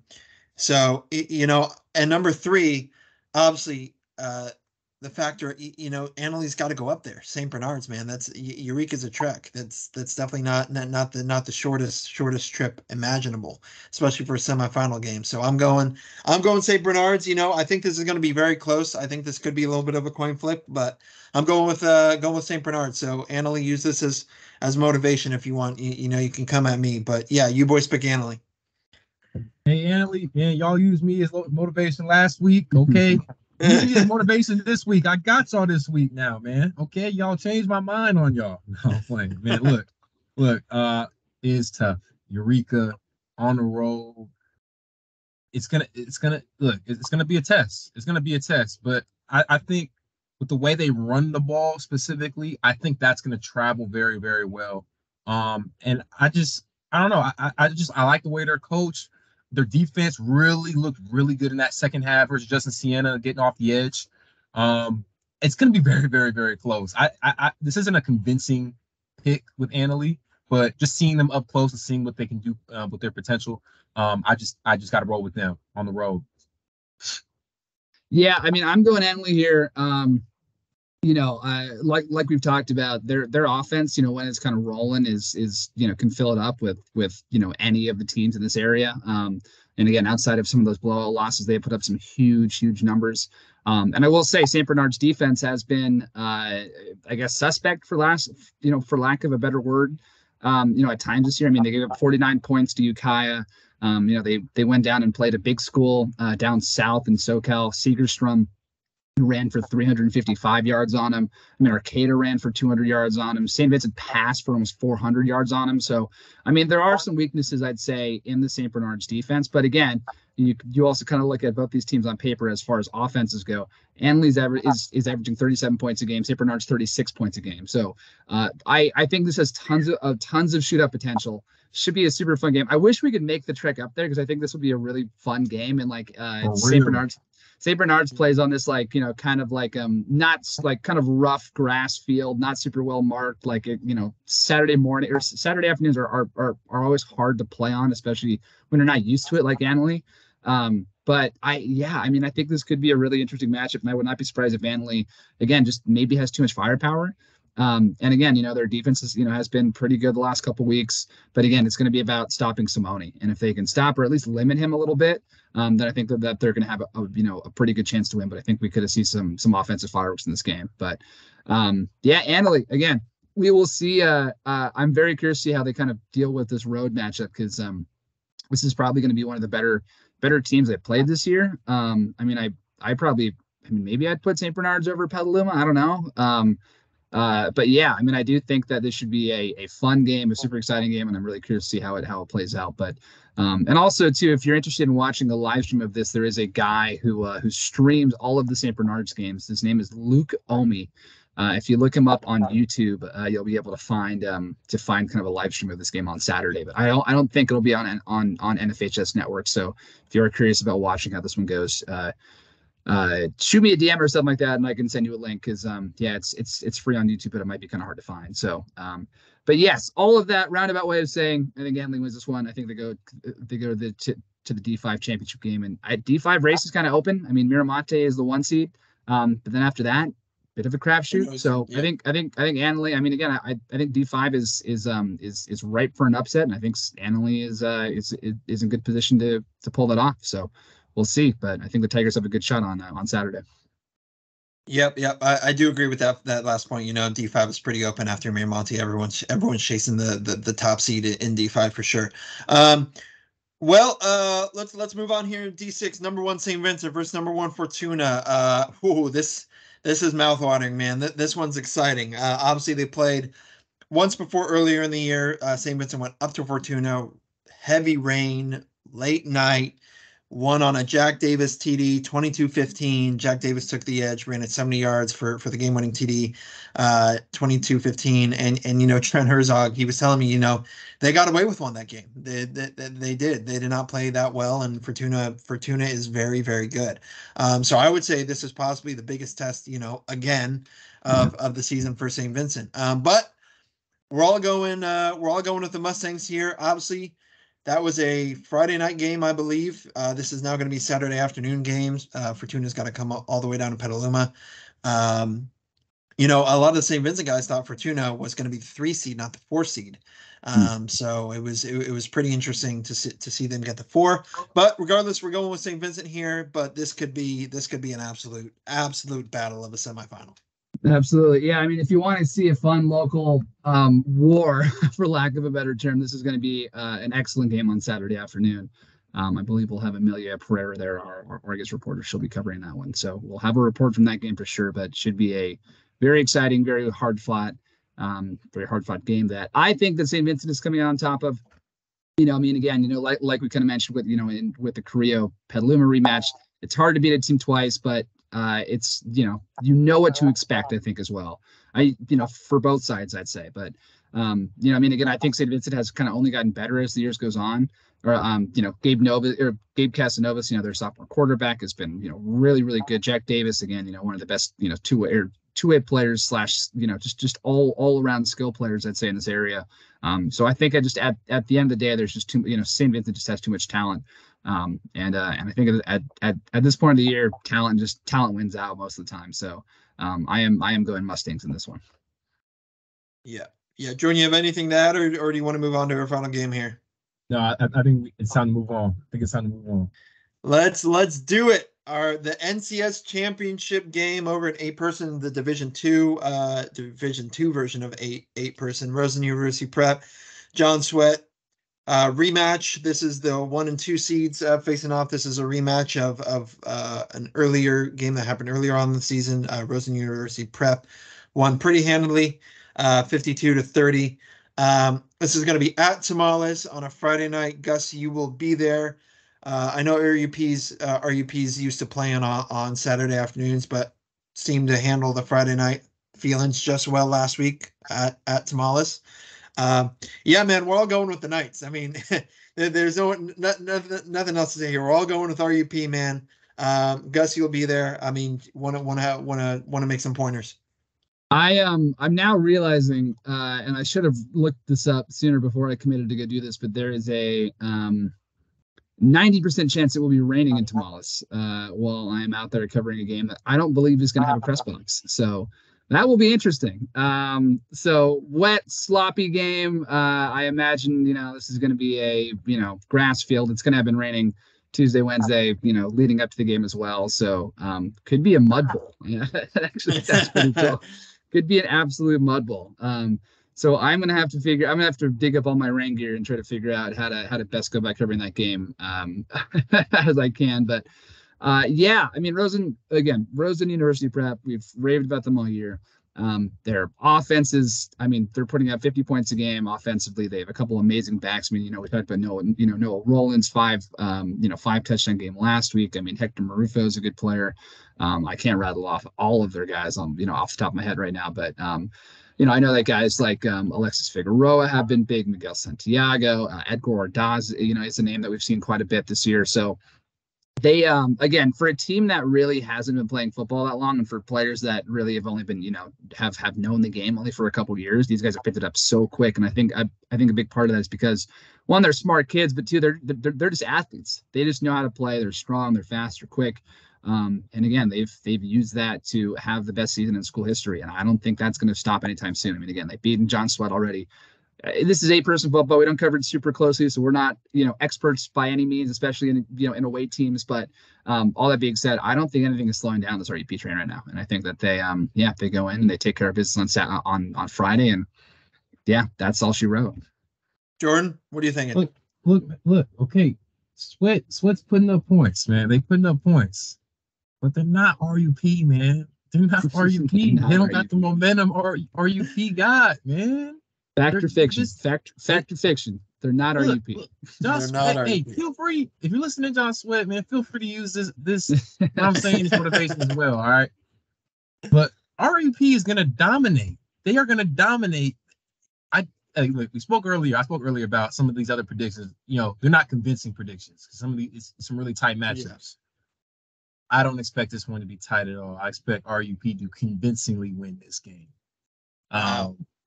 number 3, obviously, the factor, Annalie's got to go up there. St. Bernard's, man, that's Eureka's a trek. That's definitely not the shortest trip imaginable, especially for a semifinal game. So I'm going St. Bernard's. I think this is going to be very close. I think this could be a little bit of a coin flip, but I'm going with St. Bernard. So Annalie, use this as motivation if you want. You can come at me, but yeah, you boys pick Annalie. Hey, Annalie, man, y'all used me as motivation last week. Okay. Use me as motivation this week. I got y'all this week now, man. Okay. Y'all changed my mind on y'all. No, I'm playing. Man, look, it's tough. Eureka on the road. It's gonna be a test. It's gonna be a test. But I think with the way they run the ball specifically, I think that's gonna travel very, very well. And I don't know. I like the way they're coached. Their defense really looked really good in that second half versus Justin Siena getting off the edge. It's going to be very, very, very close. This isn't a convincing pick with Annalie, but just seeing them up close and seeing what they can do with their potential, I just got to roll with them on the road. Yeah, I mean, I'm going Annalie here. Like we've talked about, their offense, when it's kind of rolling is can fill it up with any of the teams in this area. And again, outside of some of those blowout losses, they put up some huge numbers. And I will say St. Bernard's defense has been, I guess, suspect for lack of a better word. At times this year, I mean, they gave up 49 points to Ukiah. They went down and played a big school down south in SoCal, Segerstrom, who ran for 355 yards on him. I mean, Arcata ran for 200 yards on him. St. Vincent passed for almost 400 yards on him. So, I mean, there are some weaknesses, I'd say, in the St. Bernard's defense. But again, you also kind of look at both these teams on paper as far as offenses go. Annalie's is averaging 37 points a game. St. Bernard's 36 points a game. So I think this has tons of shootout potential. Should be a super fun game. I wish we could make the trek up there because I think this would be a really fun game. And St. Bernard's plays on this kind of rough grass field, not super well marked. Saturday morning or Saturday afternoons are always hard to play on, especially when you're not used to it like Annalie. But I think this could be a really interesting matchup, and I would not be surprised if Annalie again just maybe has too much firepower. And again, their defense has been pretty good the last couple weeks, but again, it's going to be about stopping Simone. And if they can stop or at least limit him a little bit, then I think that they're going to have a pretty good chance to win. But I think we could see some offensive fireworks in this game. But Annalie, again, we will see. I'm very curious to see how they kind of deal with this road matchup because this is probably going to be one of the better teams they played this year. Maybe I'd put St. Bernard's over Petaluma. I don't know. But yeah, I do think that this should be a fun game, a super exciting game, and I'm really curious to see how it plays out. But and also too, if you're interested in watching a live stream of this, there is a guy who streams all of the St. Bernard's games. His name is Luke Omi. If you look him up on YouTube, you'll be able to find kind of a live stream of this game on Saturday. But I don't think it'll be on NFHS Network. So if you're curious about watching how this one goes, shoot me a DM or something like that, and I can send you a link because it's free on YouTube, but it might be kind of hard to find. So but yes, all of that roundabout way of saying I think Annalie wins this one. I think they go to the D5 championship game, and D5 race is kind of open. I mean, Miramonte is the 1 seed, but then after that, bit of a crapshoot. So yeah. I think Annalie. I mean, again, I think D5 is ripe for an upset, and I think Annalie is in good position to pull that off. So we'll see, but I think the Tigers have a good shot on Saturday. Yep. I do agree with that last point. D5 is pretty open after Miramonte. Everyone's chasing the top seed in D5 for sure. Let's move on here. D6, number 1 St. Vincent versus number 1 Fortuna. This is mouthwatering, man. This one's exciting. Obviously, they played once before earlier in the year. St. Vincent went up to Fortuna. Heavy rain, late night. Won on a Jack Davis TD, 22-15. Jack Davis took the edge, ran at 70 yards for the game-winning TD, 22-15. And Trent Herzog, he was telling me, they got away with one that game. They did. They did not play that well, and Fortuna is very, very good. So I would say this is possibly the biggest test, again, of the season for St. Vincent. But we're all going with the Mustangs here. Obviously, That was a Friday night game, I believe. This is now going to be Saturday afternoon games. Fortuna's got to come all the way down to Petaluma. A lot of the St. Vincent guys thought Fortuna was going to be the 3 seed, not the 4 seed. So it was pretty interesting to see them get the 4. But regardless, we're going with St. Vincent here. But this could be an absolute battle of a semifinal. Absolutely. Yeah. I mean, if you want to see a fun local war, for lack of a better term, this is going to be an excellent game on Saturday afternoon. I believe we'll have Amelia Pereira there, our Argus reporter. She'll be covering that one. So we'll have a report from that game for sure, but it should be a very exciting, very hard-fought game that I think that St. Vincent is coming out on top of. Again, like we kind of mentioned with the Carrillo Petaluma rematch, it's hard to beat a team twice, but it's what to expect, I think, as well. For both sides, I'd say. But again, I think St. Vincent has kind of only gotten better as the years goes on. Or Gabe Casanovas, their sophomore quarterback has been really, really good. Jack Davis, again, one of the best two-way players / just all around skill players, I'd say, in this area. So I think at the end of the day, there's just St. Vincent just has too much talent. And I think at this point of the year, talent wins out most of the time. So I am going Mustangs in this one. Yeah. Jordan, you have anything to add, or do you want to move on to our final game here? No, I think it's time to move on. Let's do it. The NCS championship game over at 8-person, the Division 2 version of 8-person. Rosen University Prep, John Sweat. Rematch. This is the 1 and 2 seeds facing off. This is a rematch of an earlier game that happened earlier on in the season. Rosen University Prep won pretty handily, 52-30. This is going to be at Tamales on a Friday night. Gus, you will be there. I know RUPs used to play on Saturday afternoons, but seemed to handle the Friday night feelings just well last week at Tamales. Yeah, man, we're all going with the Knights. I mean, there's nothing else to say here. We're all going with RUP, man. Gus, you'll be there. I mean, want to make some pointers. I'm now realizing, and I should have looked this up sooner before I committed to go do this, but there is a 90% chance it will be raining in Tamales while I'm out there covering a game that I don't believe is going to have a press box. So that will be interesting. So wet, sloppy game. I imagine, this is going to be a, grass field. It's going to have been raining Tuesday, Wednesday, leading up to the game as well. So could be a mud bowl. Yeah, actually, that's pretty cool. Could be an absolute mud bowl. So I'm gonna have to dig up all my rain gear and try to figure out how to best go by covering that game as I can. But yeah, I mean, Rosen University Prep, we've raved about them all year. Their offenses, I mean, they're putting up 50 points a game offensively. They have a couple amazing backs. I mean, we talked about Noah Rollins, 5 touchdown game last week. I mean, Hector Marufo is a good player. I can't rattle off all of their guys off the top of my head right now, but I know that guys like Alexis Figueroa have been big, Miguel Santiago, Edgar Ordaz, is a name that we've seen quite a bit this year. So they, again, for a team that really hasn't been playing football that long, and for players that really have only been, have known the game only for a couple of years, these guys have picked it up so quick. And I think a big part of that is because, one, they're smart kids, but two, they're just athletes. They just know how to play. They're strong. They're fast. They're quick. And again, they've used that to have the best season in school history, and I don't think that's going to stop anytime soon. I mean, again, they've beaten John Sweat already. This is 8-person football. We don't cover it super closely, so we're not, experts by any means, especially in away teams. But all that being said, I don't think anything is slowing down this RUP train right now, and I think that they go in and they take care of business on Friday, and yeah, that's all she wrote. Jordan, what are you thinking? Look. Okay, Sweat's putting up points, man. They putting up points. But they're not RUP, man. They're not RUP. They don't got the momentum RUP got, man. Fact or fiction? Fact or fiction? They're not RUP. John Sweat, hey, feel free. If you're listening to John Sweat, man, feel free to use this what I'm saying is motivation as well, all right? But RUP is going to dominate. They are going to dominate. We spoke earlier. I spoke earlier about some of these other predictions. They're not convincing predictions. Some of these, some really tight matchups. Yeah. I don't expect this one to be tight at all. I expect RUP to convincingly win this game.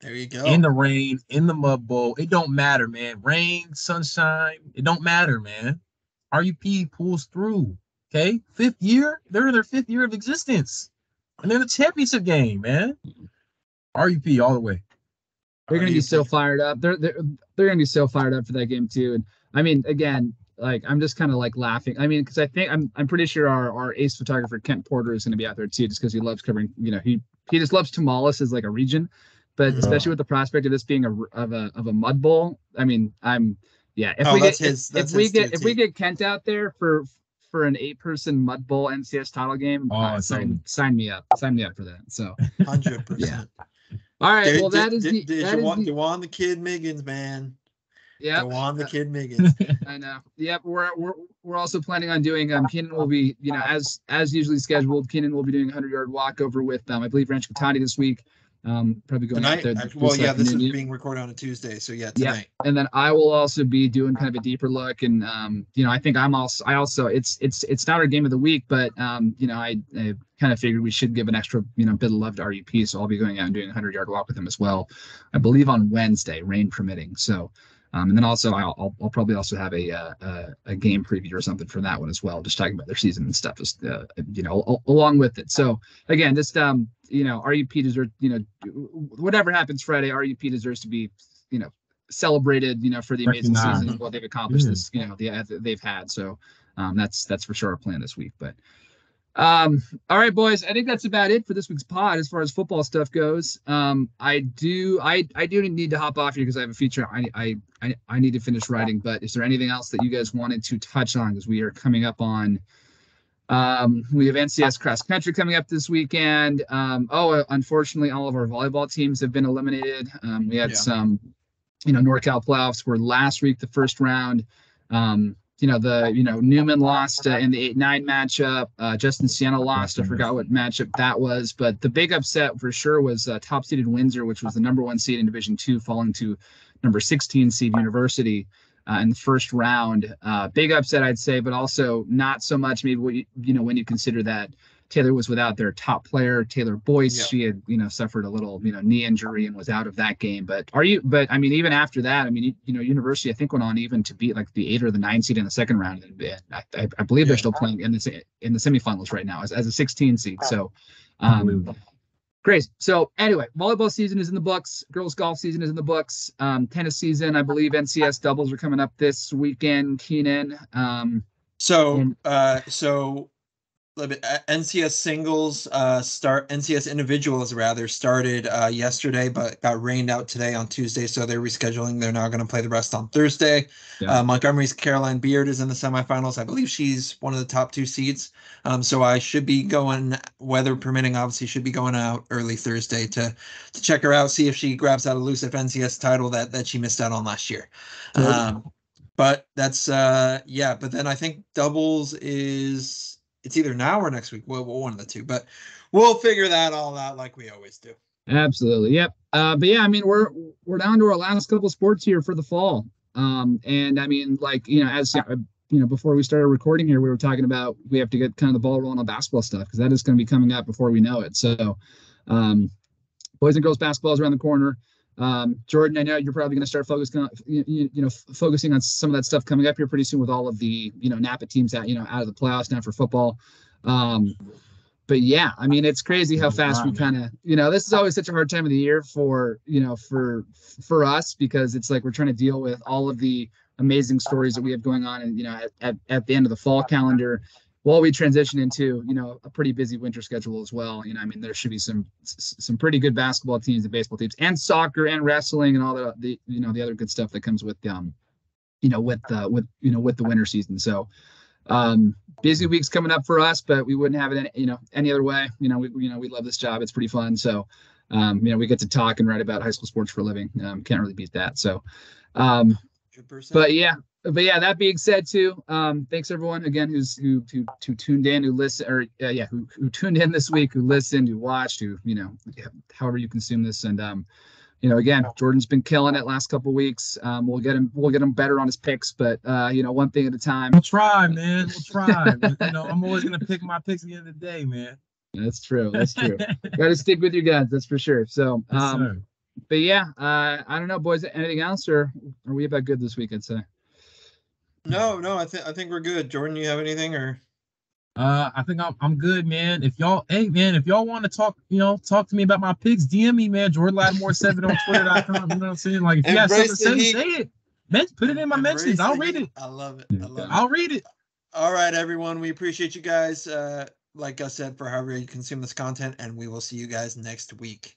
There you go. In the rain, in the mud bowl. It don't matter, man. Rain, sunshine, it don't matter, man. RUP pulls through. Okay? 5th year. They're in their 5th year of existence. And they're in the championship game, man. RUP all the way. They're going to be so fired up. They're going to be so fired up for that game too. And I mean, again, like I'm just kind of like laughing. I mean, because I think I'm pretty sure our ace photographer Kent Porter is going to be out there too, just because he loves covering. You know, he just loves Tamales as like a region, but especially with the prospect of this being a mud bowl. I mean, if we get Kent out there for an 8-person mud bowl NCS title game, sign me up for that. So 100%. All right. Well, that is Dewan the Kid Miggins, man. Yeah. Dewan the Kid Miggins. I know. Yep. We're also planning on doing Keenan will be, you know, as usually scheduled, Keenan will be doing a 100-yard walk over with I believe Rancho Cotati this week. Probably going tonight. This is being recorded on a Tuesday, so tonight. Yeah. And then I will also be doing kind of a deeper look, and you know, I think I also it's not our game of the week, but you know, I kind of figured we should give an extra, you know, bit of love to RUP, so I'll be going out and doing a 100-yard walk with him as well. I believe on Wednesday, rain permitting. So. And then also I'll probably also have a game preview or something for that one as well, just talking about their season and stuff, just you know, along with it. So again, just you know, RUP deserves, you know, whatever happens Friday, RUP deserves to be, you know, celebrated, you know, for the amazing season and what they've accomplished this, you know, they've had. So that's for sure our plan this week. But all right, boys, I think that's about it for this week's pod as far as football stuff goes. I do need to hop off here because I have a feature I need to finish writing. But is there anything else that you guys wanted to touch on? Because we are coming up on we have NCS cross country coming up this weekend. Unfortunately, all of our volleyball teams have been eliminated. We had some, you know, NorCal playoffs were last week, the first round. Newman lost in the 8-9 matchup. Justin Siena lost. I forgot what matchup that was, but the big upset for sure was top seeded Windsor, which was the number 1 seed in Division II, falling to number 16 seed University in the first round. Big upset, I'd say, but also not so much maybe when you consider that Taylor was without their top player, Taylor Boyce. She had, you know, suffered a little, you know, knee injury and was out of that game. But I mean, even after that, I mean, you know, University, I think, went on even to beat like the 8 or the 9 seed in the second round. And I believe they're still playing in the semifinals right now as a 16 seed. So, great. So anyway, volleyball season is in the books. Girls golf season is in the books. Tennis season, I believe NCS doubles are coming up this weekend, Keenan. NCS singles NCS individuals rather started yesterday, but got rained out today on Tuesday, so they're rescheduling. They're now going to play the rest on Thursday. Montgomery's Caroline Beard is in the semifinals. I believe she's one of the top 2 seeds. So I should be going, weather permitting, obviously should be going out early Thursday to check her out, see if she grabs that elusive NCS title that she missed out on last year. But that's but then I think doubles it's either now or next week. Well, one of the two, but we'll figure that all out like we always do. Absolutely. Yep. But yeah, I mean, we're down to our last couple sports here for the fall. And I mean, like, you know, as you know, before we started recording here, we were talking about we have to get kind of the ball rolling on basketball stuff because that is going to be coming up before we know it. So, boys and girls basketball is around the corner. Jordan, I know you're probably going to start focusing on some of that stuff coming up here pretty soon with all of the, you know, Napa teams out of the playoffs now for football. But yeah, I mean, it's crazy how fast we kind of, you know, this is always such a hard time of the year for us because it's like we're trying to deal with all of the amazing stories that we have going on and, you know, at the end of the fall calendar while we transition into, you know, a pretty busy winter schedule as well. You know, I mean, there should be some pretty good basketball teams and baseball teams and soccer and wrestling and all the you know, the other good stuff that comes with with the winter season. So busy weeks coming up for us, but we wouldn't have it any other way. You know, we love this job. It's pretty fun. So you know, we get to talk and write about high school sports for a living. Can't really beat that. So 100%. But yeah, that being said too, thanks everyone again who tuned in, who listened, who tuned in this week, who listened, who watched, who, you know, however you consume this. And you know, again, Jordan's been killing it last couple of weeks. We'll get him better on his picks, but you know, one thing at a time. We'll try, man. We'll try. But, you know, I'm always gonna pick my picks at the end of the day, man. That's true. Got to stick with your guns, that's for sure. So Yes, But yeah, I don't know, boys. Anything else, or are we about good this week? I'd say. No, I think we're good. Jordan, you have anything or? I think I'm good, man. If y'all want to talk, talk to me about my picks, DM me, man. Jordan Latimore 7 on Twitter.com. You know what I'm saying? Like if you have something to say, say it. Put it in my mentions. I'll read it. I love it. I'll read it. All right, everyone. We appreciate you guys. Like I said, for however you consume this content, and we will see you guys next week.